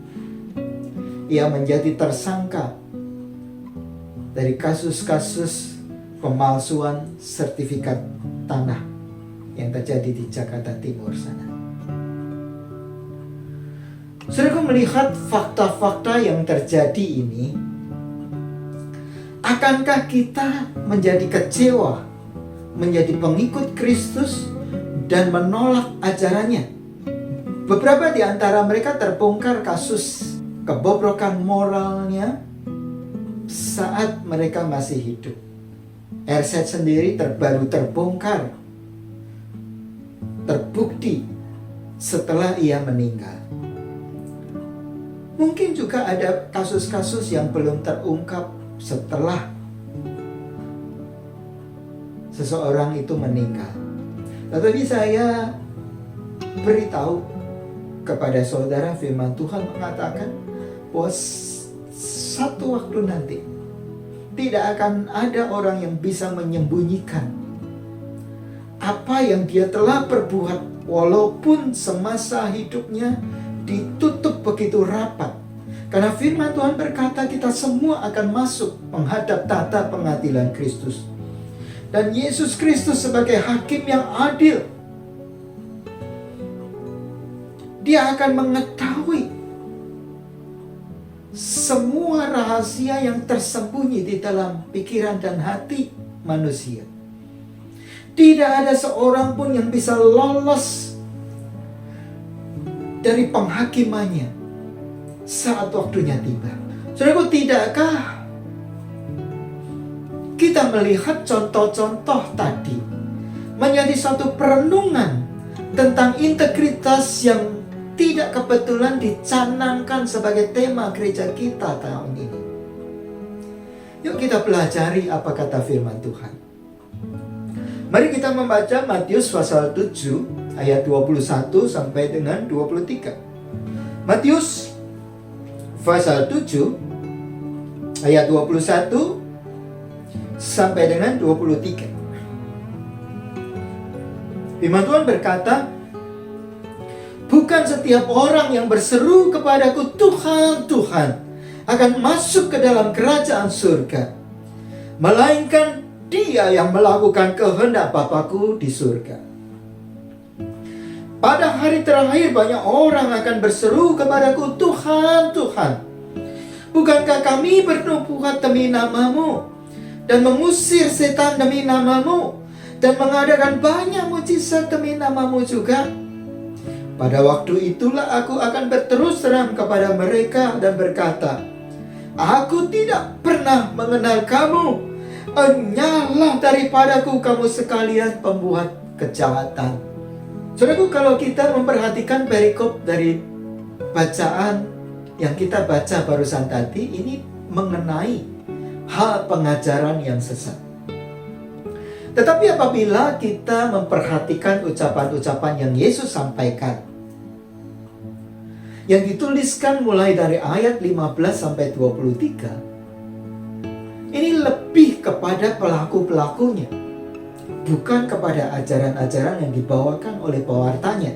Ia menjadi tersangka dari kasus-kasus pemalsuan sertifikat tanah yang terjadi di Jakarta Timur sana. Saudara, melihat fakta-fakta yang terjadi ini, akankah kita menjadi kecewa, menjadi pengikut Kristus dan menolak ajarannya? Beberapa di antara mereka terbongkar kasus kebobrokan moralnya saat mereka masih hidup. RZ sendiri baru terbongkar, terbukti setelah ia meninggal. Mungkin juga ada kasus-kasus yang belum terungkap setelah seseorang itu meninggal. Tetapi saya beritahu kepada saudara, firman Tuhan mengatakan bahwa satu waktu nanti tidak akan ada orang yang bisa menyembunyikan apa yang dia telah perbuat, walaupun semasa hidupnya ditutup begitu rapat. Karena firman Tuhan berkata kita semua akan masuk menghadap tahta pengadilan Kristus. Dan Yesus Kristus sebagai hakim yang adil, Dia akan mengetahui semua rahasia yang tersembunyi di dalam pikiran dan hati manusia. Tidak ada seorang pun yang bisa lolos dari penghakimannya saat waktunya tiba. Saudaraku, tidakkah kita melihat contoh-contoh tadi menjadi suatu perenungan tentang integritas yang tidak kebetulan dicanangkan sebagai tema gereja kita tahun ini. Yuk kita pelajari apa kata firman Tuhan. Mari kita membaca Matius pasal 7 ayat 21 sampai dengan 23. Matius pasal 7 ayat 21 sampai dengan 23. Firman Tuhan berkata, bukan setiap orang yang berseru kepadaku, Tuhan, Tuhan, akan masuk ke dalam kerajaan surga, melainkan dia yang melakukan kehendak Bapa-Ku di surga. Pada hari terakhir banyak orang akan berseru kepadaku, Tuhan, Tuhan, bukankah kami bernubuat demi nama-Mu dan mengusir setan demi nama-Mu dan mengadakan banyak mujizat demi nama-Mu juga? Pada waktu itulah aku akan berterus terang kepada mereka dan berkata, aku tidak pernah mengenal kamu. Enyahlah daripadaku kamu sekalian pembuat kejahatan. Saudaraku, kalau kita memperhatikan perikop dari bacaan yang kita baca barusan tadi, ini mengenai hal pengajaran yang sesat. Tetapi apabila kita memperhatikan ucapan-ucapan yang Yesus sampaikan, yang dituliskan mulai dari ayat 15 sampai 23, ini lebih kepada pelaku-pelakunya, bukan kepada ajaran-ajaran yang dibawakan oleh pewartanya.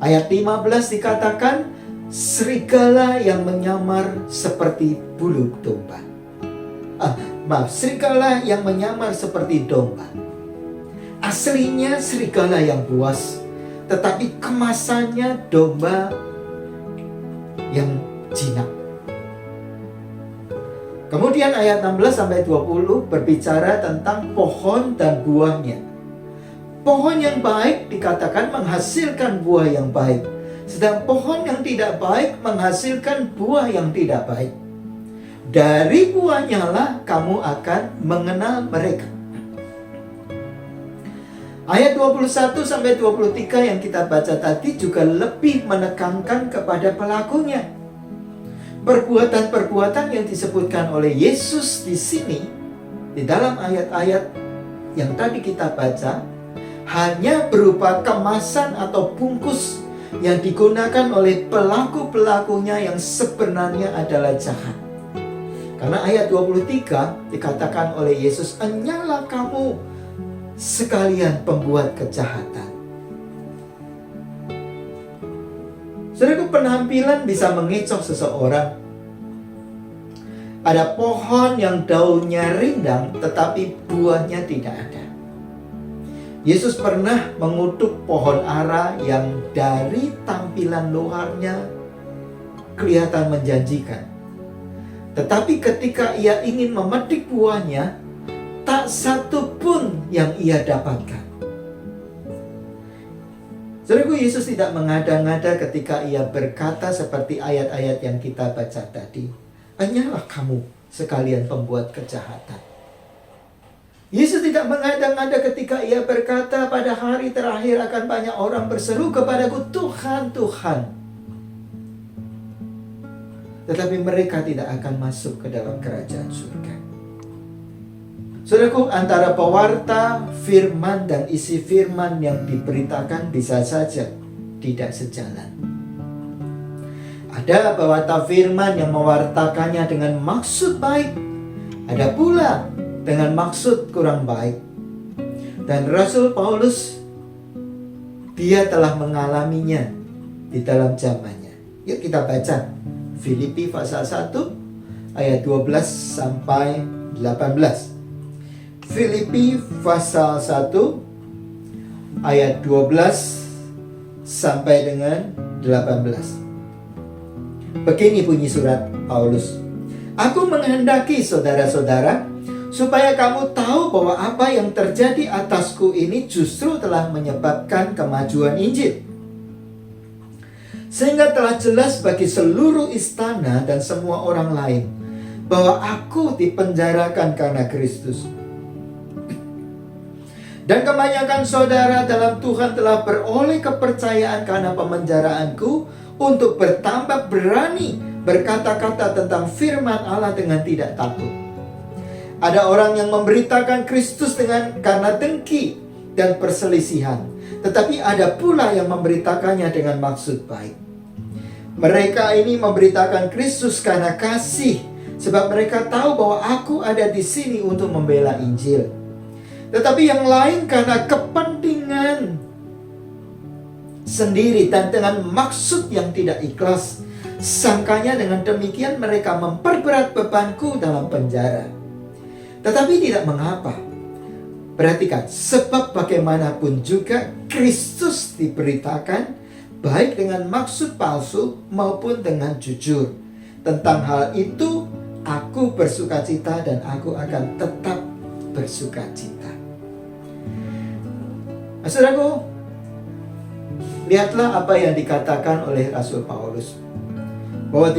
Ayat 15 dikatakan, serigala yang menyamar seperti bulu domba. Serigala yang menyamar seperti domba. Aslinya serigala yang buas, tetapi kemasannya domba yang jinak. Kemudian ayat 16-20 berbicara tentang pohon dan buahnya. Pohon yang baik dikatakan menghasilkan buah yang baik, Sedang pohon yang tidak baik menghasilkan buah yang tidak baik. Dari buahnya lah kamu akan mengenal mereka. Ayat 21 sampai 23 yang kita baca tadi juga lebih menekankan kepada pelakunya. Perbuatan-perbuatan yang disebutkan oleh Yesus di sini, di dalam ayat-ayat yang tadi kita baca, hanya berupa kemasan atau bungkus yang digunakan oleh pelaku-pelakunya yang sebenarnya adalah jahat. Karena ayat 23 dikatakan oleh Yesus, "Enyalah kamu sekalian pembuat kejahatan." Saudaraku, penampilan bisa mengecoh seseorang. Ada pohon yang daunnya rindang tetapi buahnya tidak ada. Yesus pernah mengutuk pohon ara yang dari tampilan luarnya kelihatan menjanjikan. Tetapi ketika ia ingin memetik buahnya, tak satu pun yang ia dapatkan. Saudaraku, Yesus tidak mengada-ngada ketika ia berkata seperti ayat-ayat yang kita baca tadi, "Hanyalah kamu sekalian pembuat kejahatan." Yesus tidak mengada-ngada ketika ia berkata, "Pada hari terakhir akan banyak orang berseru kepadaku, Tuhan, Tuhan." Tetapi mereka tidak akan masuk ke dalam kerajaan surga. Saudaraku, antara pewarta firman dan isi firman yang diberitakan bisa saja tidak sejalan. Ada pewarta firman yang mewartakannya dengan maksud baik, ada pula dengan maksud kurang baik. Dan Rasul Paulus, dia telah mengalaminya di dalam zamannya. Yuk kita baca Filipi pasal 1 ayat 12 sampai 18. Filipi pasal 1 ayat 12 sampai dengan 18. Begini bunyi surat Paulus. "Aku menghendaki saudara-saudara supaya kamu tahu bahwa apa yang terjadi atasku ini justru telah menyebabkan kemajuan Injil. Sehingga telah jelas bagi seluruh istana dan semua orang lain bahwa aku dipenjarakan karena Kristus. Dan kebanyakan saudara dalam Tuhan telah beroleh kepercayaan karena pemenjaraanku untuk bertambah berani berkata-kata tentang firman Allah dengan tidak takut. Ada orang yang memberitakan Kristus karena dengki dan perselisihan, tetapi ada pula yang memberitakannya dengan maksud baik. Mereka ini memberitakan Kristus karena kasih, sebab mereka tahu bahwa aku ada di sini untuk membela Injil. Tetapi yang lain karena kepentingan sendiri dan dengan maksud yang tidak ikhlas. Sangkanya dengan demikian mereka memperberat bebanku dalam penjara. Tetapi tidak mengapa. Perhatikan, sebab bagaimanapun juga Kristus diberitakan baik dengan maksud palsu maupun dengan jujur. Tentang hal itu aku bersukacita dan aku akan tetap bersukacita." Saudaraku, lihatlah apa yang dikatakan oleh Rasul Paulus, bahwa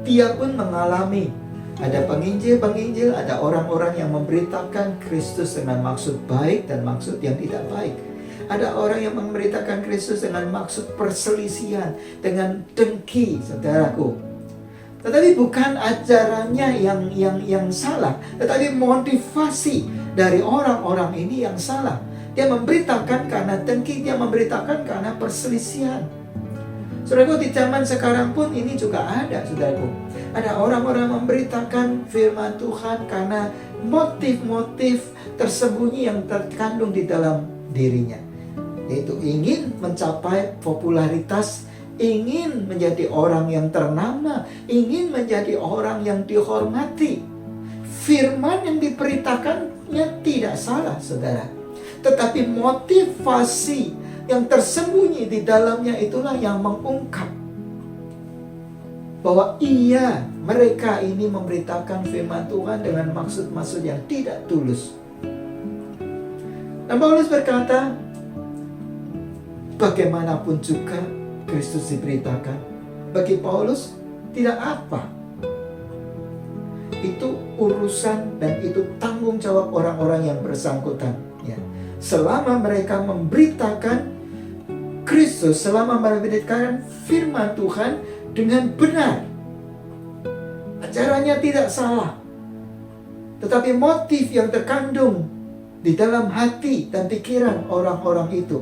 dia pun mengalami ada penginjil-penginjil, ada orang-orang yang memberitakan Kristus dengan maksud baik dan maksud yang tidak baik. Ada orang yang memberitakan Kristus dengan maksud perselisihan, dengan dengki, saudaraku. Tetapi bukan ajarannya yang salah, tetapi motivasi dari orang-orang ini yang salah. Dia memberitakan karena dengki, dia memberitakan karena perselisihan. Saudaraku, di zaman sekarang pun ini juga ada, saudaraku. Ada orang-orang memberitakan firman Tuhan karena motif-motif tersembunyi yang terkandung di dalam dirinya. Yaitu ingin mencapai popularitas, ingin menjadi orang yang ternama, ingin menjadi orang yang dihormati. Firman yang diberitakannya tidak salah, saudara. Tetapi motivasi yang tersembunyi di dalamnya itulah yang mengungkap bahwa mereka ini memberitakan firman Tuhan dengan maksud-maksud yang tidak tulus. Dan Paulus berkata, bagaimanapun juga Kristus diberitakan. Bagi Paulus tidak apa. Itu urusan dan itu tanggung jawab orang-orang yang bersangkutan, ya. Selama mereka memberitakan Kristus, selama memberitakan firman Tuhan dengan benar, ajarannya tidak salah, tetapi motif yang terkandung di dalam hati dan pikiran orang-orang itu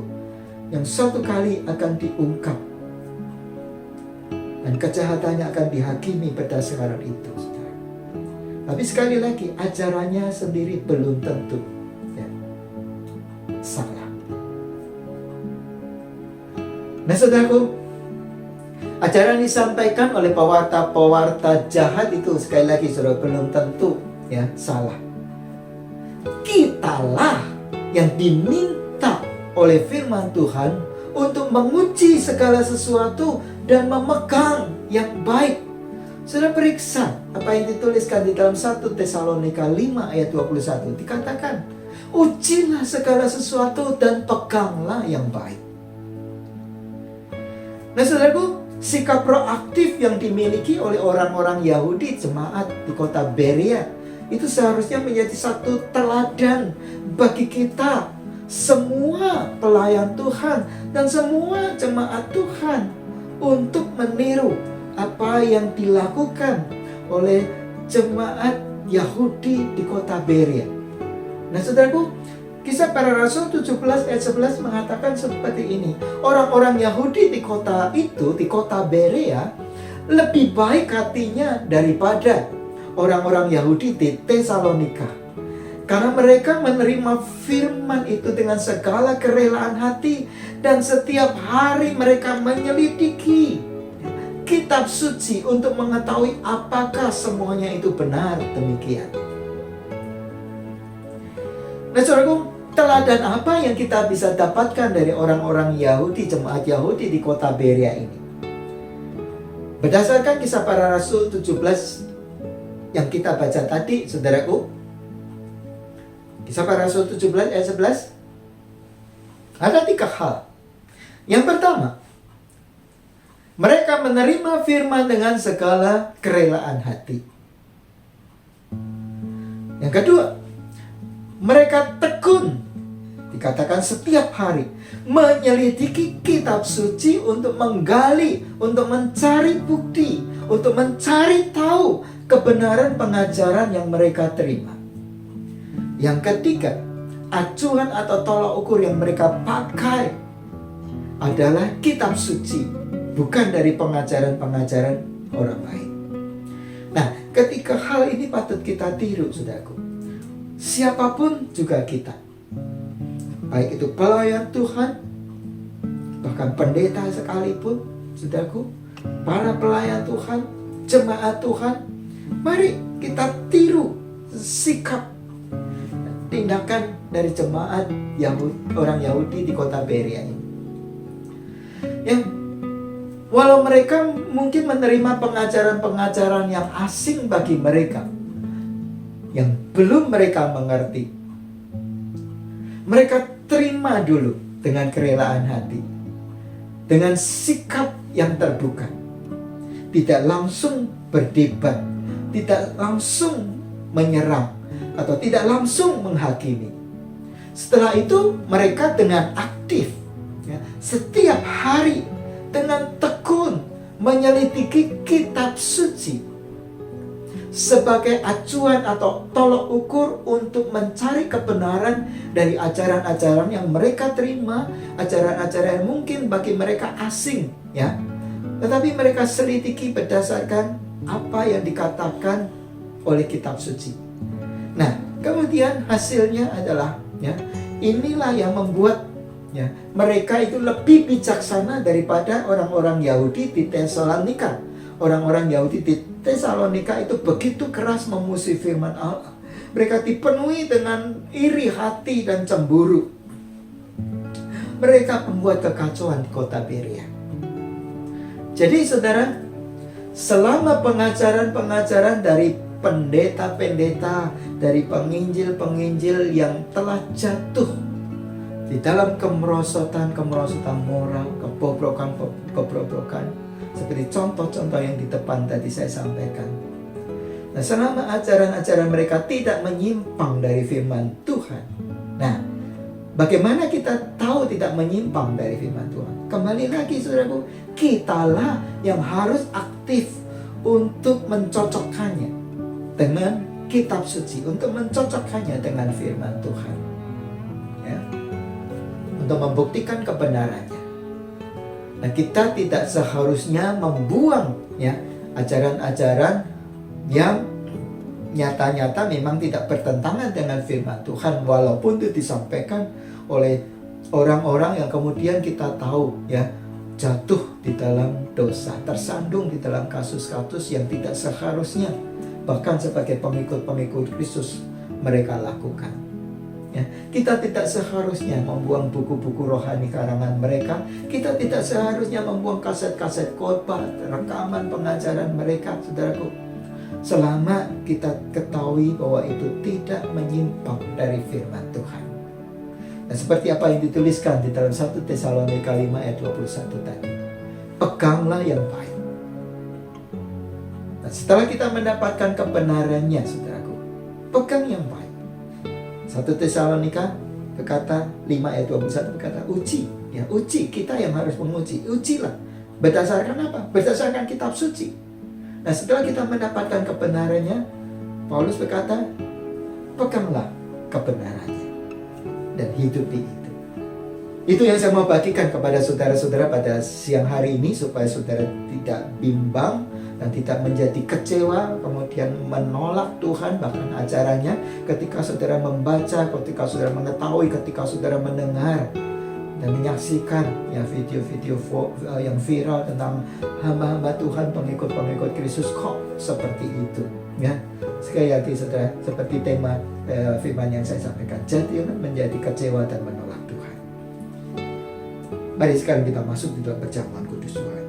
yang suatu kali akan diungkap dan kejahatannya akan dihakimi berdasarkan itu, saudara. Tapi sekali lagi, ajarannya sendiri belum tentu, ya, salah. Nah, saudaraku, ajaran disampaikan oleh pewarta-pewarta jahat itu sekali lagi, saudara, belum tentu, ya, salah. Kitalah yang diminta oleh firman Tuhan untuk menguji segala sesuatu dan memegang yang baik. Sudah periksa apa yang dituliskan di dalam 1 Tesalonika 5 ayat 21. Dikatakan, ujilah segala sesuatu dan peganglah yang baik. Nah, saudaraku, sikap proaktif yang dimiliki oleh orang-orang Yahudi jemaat di kota Berea itu seharusnya menjadi satu teladan bagi kita semua pelayan Tuhan dan semua jemaat Tuhan untuk meniru apa yang dilakukan oleh jemaat Yahudi di kota Berea. Nah, saudaraku, Kisah Para Rasul 17 ayat 11 mengatakan seperti ini. Orang-orang Yahudi di kota itu, di kota Berea, lebih baik hatinya daripada orang-orang Yahudi di Tesalonika. Karena mereka menerima firman itu dengan segala kerelaan hati. Dan setiap hari mereka menyelidiki kitab suci untuk mengetahui apakah semuanya itu benar demikian. Nah, saudaraku, teladan apa yang kita bisa dapatkan dari orang-orang Yahudi, jemaat Yahudi di kota Berea ini? Berdasarkan Kisah Para Rasul 17 yang kita baca tadi, saudaraku, Kisah Para Rasul 17 ayat 11, ada 3 hal. Yang pertama, mereka menerima firman dengan segala kerelaan hati. Yang kedua, mereka tekun, dikatakan setiap hari, menyelidiki kitab suci untuk menggali, untuk mencari bukti, untuk mencari tahu kebenaran pengajaran yang mereka terima. Yang ketiga, acuan atau tolak ukur yang mereka pakai adalah kitab suci, bukan dari pengajaran-pengajaran orang lain. Nah, ketika hal ini patut kita tiru, saudaraku. Siapapun juga kita, baik itu pelayan Tuhan, bahkan pendeta sekalipun, saudaraku, para pelayan Tuhan, jemaat Tuhan, mari kita tiru sikap tindakan dari jemaat orang Yahudi di kota Berea ini. Yang walau mereka mungkin menerima pengajaran-pengajaran yang asing bagi mereka, yang belum mereka mengerti, mereka terima dulu dengan kerelaan hati, dengan sikap yang terbuka, tidak langsung berdebat, tidak langsung menyerang, atau tidak langsung menghakimi. Setelah itu mereka dengan aktif, ya, setiap hari dengan tekun menyelidiki kitab suci sebagai acuan atau tolok ukur untuk mencari kebenaran dari ajaran-ajaran yang mereka terima, ajaran-ajaran yang mungkin bagi mereka asing, ya. Tetapi mereka selidiki berdasarkan apa yang dikatakan oleh kitab suci. Nah, kemudian hasilnya adalah, ya, inilah yang membuat, ya, mereka itu lebih bijaksana daripada orang-orang Yahudi di Tesalonika. Orang-orang Yahudi di Tesalonika itu begitu keras memusuhi firman Allah. Mereka dipenuhi dengan iri hati dan cemburu. Mereka membuat kekacauan di kota Berea. Jadi, saudara, selama pengajaran-pengajaran dari pendeta-pendeta, dari penginjil-penginjil yang telah jatuh di dalam kemerosotan moral, kebobrokan seperti contoh-contoh yang di depan tadi saya sampaikan. Nah, selama ajaran-ajaran mereka tidak menyimpang dari firman Tuhan. Nah, bagaimana kita tahu tidak menyimpang dari firman Tuhan? Kembali lagi saudaraku, kitalah yang harus aktif untuk mencocokkannya dengan kitab suci, untuk mencocokkannya dengan firman Tuhan, ya, untuk membuktikan kebenarannya. Nah, kita tidak seharusnya membuang ya ajaran-ajaran yang nyata-nyata memang tidak bertentangan dengan firman Tuhan, walaupun itu disampaikan oleh orang-orang yang kemudian kita tahu ya jatuh di dalam dosa, tersandung di dalam kasus-kasus yang tidak seharusnya bahkan sebagai pengikut-pengikut Kristus mereka lakukan. Ya, kita tidak seharusnya membuang buku-buku rohani karangan mereka. Kita tidak seharusnya membuang kaset-kaset khotbah, rekaman pengajaran mereka, saudaraku, selama kita ketahui bahwa itu tidak menyimpang dari firman Tuhan. Nah, seperti apa yang dituliskan di dalam 1 Tesalonika 5 ayat 21 tadi. Peganglah yang baik. Nah, setelah kita mendapatkan kebenarannya, saudaraku, pegang yang baik. 1 Tesalonika berkata 5 ayat 21 berkata, uji, ya uji, kita yang harus menguji. Ujilah. Berdasarkan apa? Berdasarkan kitab suci. Nah, setelah kita mendapatkan kebenarannya, Paulus berkata, peganglah kebenarannya dan hidupi itu. Itu yang saya mau bagikan kepada saudara-saudara pada siang hari ini, supaya saudara tidak bimbang dan tidak menjadi kecewa, kemudian menolak Tuhan bahkan ajarannya ketika saudara membaca, ketika saudara mengetahui, ketika saudara mendengar dan menyaksikan ya video-video yang viral tentang hamba-hamba Tuhan, pengikut-pengikut Kristus kok seperti itu, ya. Sekali lagi saudara, seperti tema firman yang saya sampaikan, jangan menjadi kecewa dan menolak Tuhan. Mari sekarang kita masuk di dalam perjamuan kudus Tuhan.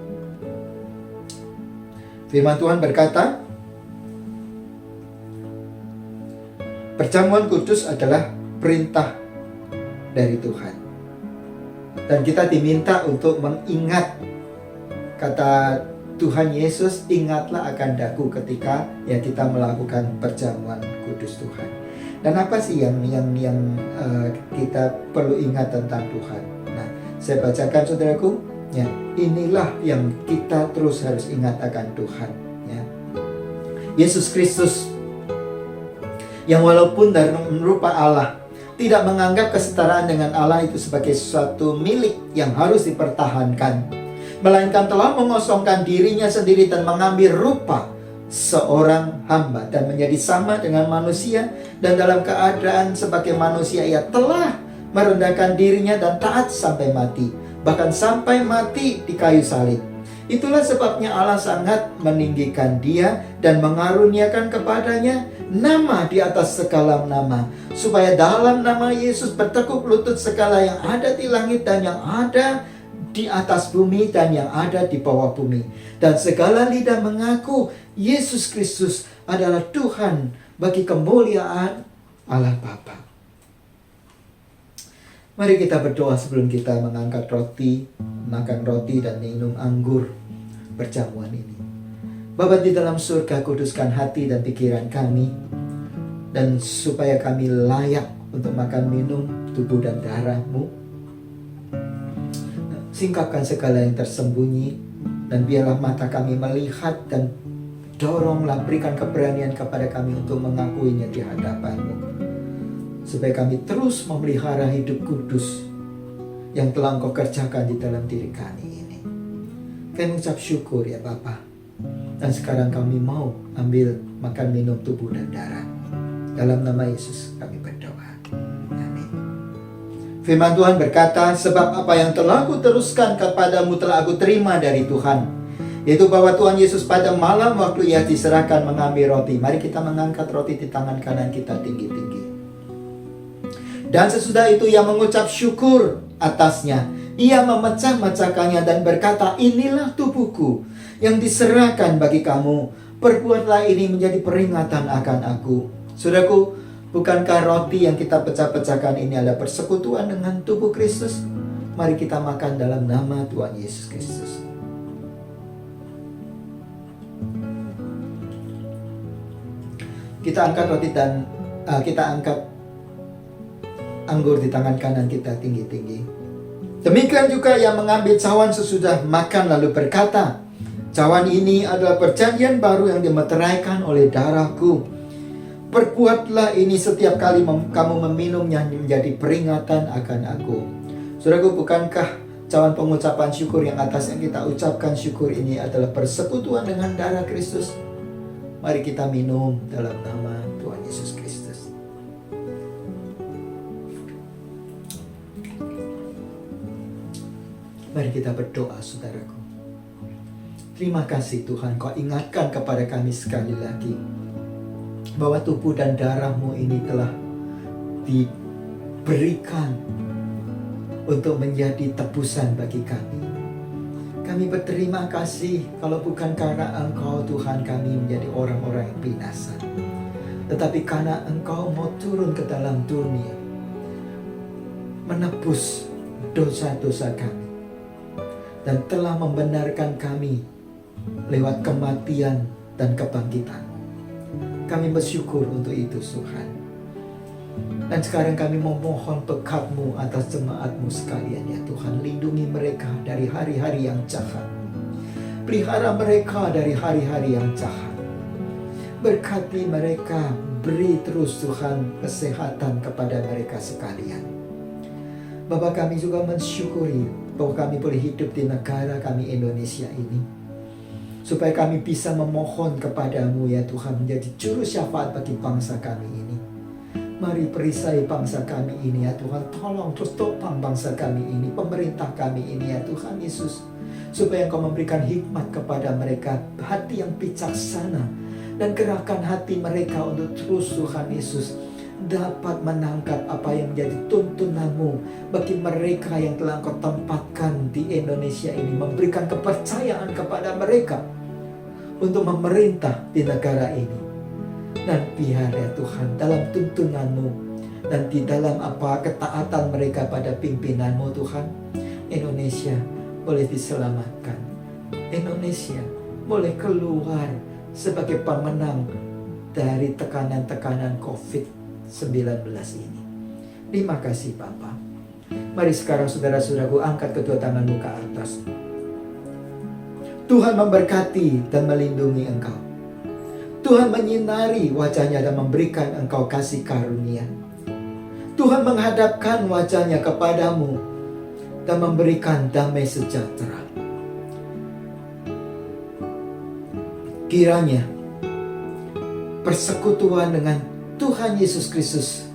Firman Tuhan berkata, perjamuan kudus adalah perintah dari Tuhan. Dan kita diminta untuk mengingat kata Tuhan Yesus, ingatlah akan daku ketika ya kita melakukan perjamuan kudus Tuhan. Dan apa sih yang kita perlu ingat tentang Tuhan? Nah, saya bacakan saudaraku, ya, inilah yang kita terus harus ingat akan Tuhan, ya. Yesus Kristus yang walaupun dari rupa Allah tidak menganggap kesetaraan dengan Allah itu sebagai suatu milik yang harus dipertahankan, melainkan telah mengosongkan dirinya sendiri dan mengambil rupa seorang hamba dan menjadi sama dengan manusia, dan dalam keadaan sebagai manusia ia telah merendahkan dirinya dan taat sampai mati, bahkan sampai mati di kayu salib. Itulah sebabnya Allah sangat meninggikan dia dan mengaruniakan kepadanya nama di atas segala nama, supaya dalam nama Yesus bertekuk lutut segala yang ada di langit dan yang ada di atas bumi dan yang ada di bawah bumi, dan segala lidah mengaku Yesus Kristus adalah Tuhan bagi kemuliaan Allah Bapa. Mari kita berdoa sebelum kita mengangkat roti, makan roti dan minum anggur perjamuan ini. Bapa di dalam surga, kuduskan hati dan pikiran kami, dan supaya kami layak untuk makan minum tubuh dan darah-Mu. Singkapkan segala yang tersembunyi, dan biarlah mata kami melihat, dan doronglah, berikan keberanian kepada kami untuk mengakuinya di hadapan-Mu, supaya kami terus memelihara hidup kudus yang telah Engkau kerjakan di dalam diri kami ini. Kami ucap syukur ya Bapa, dan sekarang kami mau ambil makan minum tubuh dan darah. Dalam nama Yesus kami berdoa. Amin. Firman Tuhan berkata, sebab apa yang telah aku teruskan kepadamu telah aku terima dari Tuhan, yaitu bahwa Tuhan Yesus pada malam waktu ia diserahkan mengambil roti. Mari kita mengangkat roti di tangan kanan kita tinggi-tinggi. Dan sesudah itu ia mengucap syukur atasnya. Ia memecah-mecahkannya dan berkata, inilah tubuhku yang diserahkan bagi kamu. Perbuatlah ini menjadi peringatan akan aku. Saudaraku, bukankah roti yang kita pecah-pecahkan ini adalah persekutuan dengan tubuh Kristus? Mari kita makan dalam nama Tuhan Yesus Kristus. Kita angkat roti dan kita angkat anggur di tangan kanan kita tinggi-tinggi. Demikian juga yang mengambil cawan sesudah makan lalu berkata, cawan ini adalah perjanjian baru yang dimeteraikan oleh darahku. Perbuatlah ini setiap kali kamu meminumnya menjadi peringatan akan aku. Saudaraku, bukankah cawan pengucapan syukur yang atas yang kita ucapkan syukur ini adalah persekutuan dengan darah Kristus? Mari kita minum dalam nama Tuhan Yesus Kristus. Mari kita berdoa, saudaraku. Terima kasih Tuhan, Kau ingatkan kepada kami sekali lagi bahwa tubuh dan darah-Mu ini telah diberikan untuk menjadi tebusan bagi kami. Kami berterima kasih kalau bukan karena Engkau Tuhan kami menjadi orang-orang yang binasa, tetapi karena Engkau mau turun ke dalam dunia menebus dosa-dosa kami dan telah membenarkan kami lewat kematian dan kebangkitan. Kami bersyukur untuk itu Tuhan. Dan sekarang kami memohon berkat-Mu atas jemaat-Mu sekalian ya Tuhan. Lindungi mereka dari hari-hari yang jahat. Pelihara mereka dari hari-hari yang jahat. Berkati mereka, beri terus Tuhan kesehatan kepada mereka sekalian. Bapa, kami juga mensyukuri bahwa kami boleh hidup di negara kami Indonesia ini, supaya kami bisa memohon kepadamu ya Tuhan, menjadi juru syafaat bagi bangsa kami ini. Mari perisai bangsa kami ini ya Tuhan. Tolong terus topang bangsa kami ini, pemerintah kami ini ya Tuhan Yesus, supaya Engkau memberikan hikmat kepada mereka, hati yang bijaksana, dan gerakan hati mereka untuk terus Tuhan Yesus dapat menangkap apa yang menjadi tuntunan-Mu bagi mereka yang telah Engkau tempatkan di Indonesia ini, memberikan kepercayaan kepada mereka untuk memerintah di negara ini. Dan biar ya Tuhan dalam tuntunan-Mu dan di dalam ketaatan mereka pada pimpinan-Mu Tuhan, Indonesia boleh diselamatkan. Indonesia boleh keluar sebagai pemenang dari tekanan-tekanan COVID-19 ini. Terima kasih Bapa. Mari sekarang saudara-saudaraku angkat kedua tanganmu ke atas. Tuhan memberkati dan melindungi engkau. Tuhan menyinari wajahnya dan memberikan engkau kasih karunia. Tuhan menghadapkan wajahnya kepadamu dan memberikan damai sejahtera. Kiranya persekutuan dengan Tuhan Yesus Kristus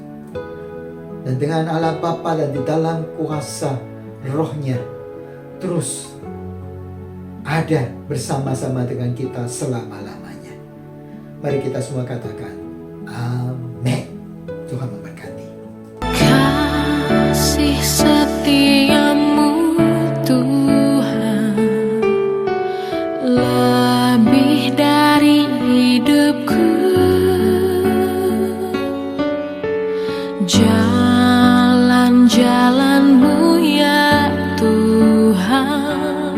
dan dengan Allah Bapa dan di dalam kuasa Roh-Nya terus ada bersama-sama dengan kita selama-lamanya. Mari kita semua katakan amin. Tuhan memberkati. Kasih setia-Mu Tuhan lebih dari hidupku. Jalan-jalan-Mu ya Tuhan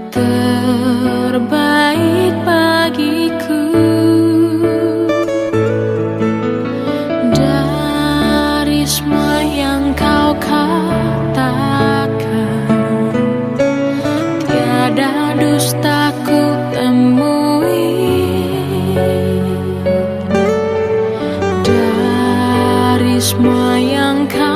terbaik bagiku. Dari semua yang Kau katakan, tiada dusta ku temui. Dari semua yang Kau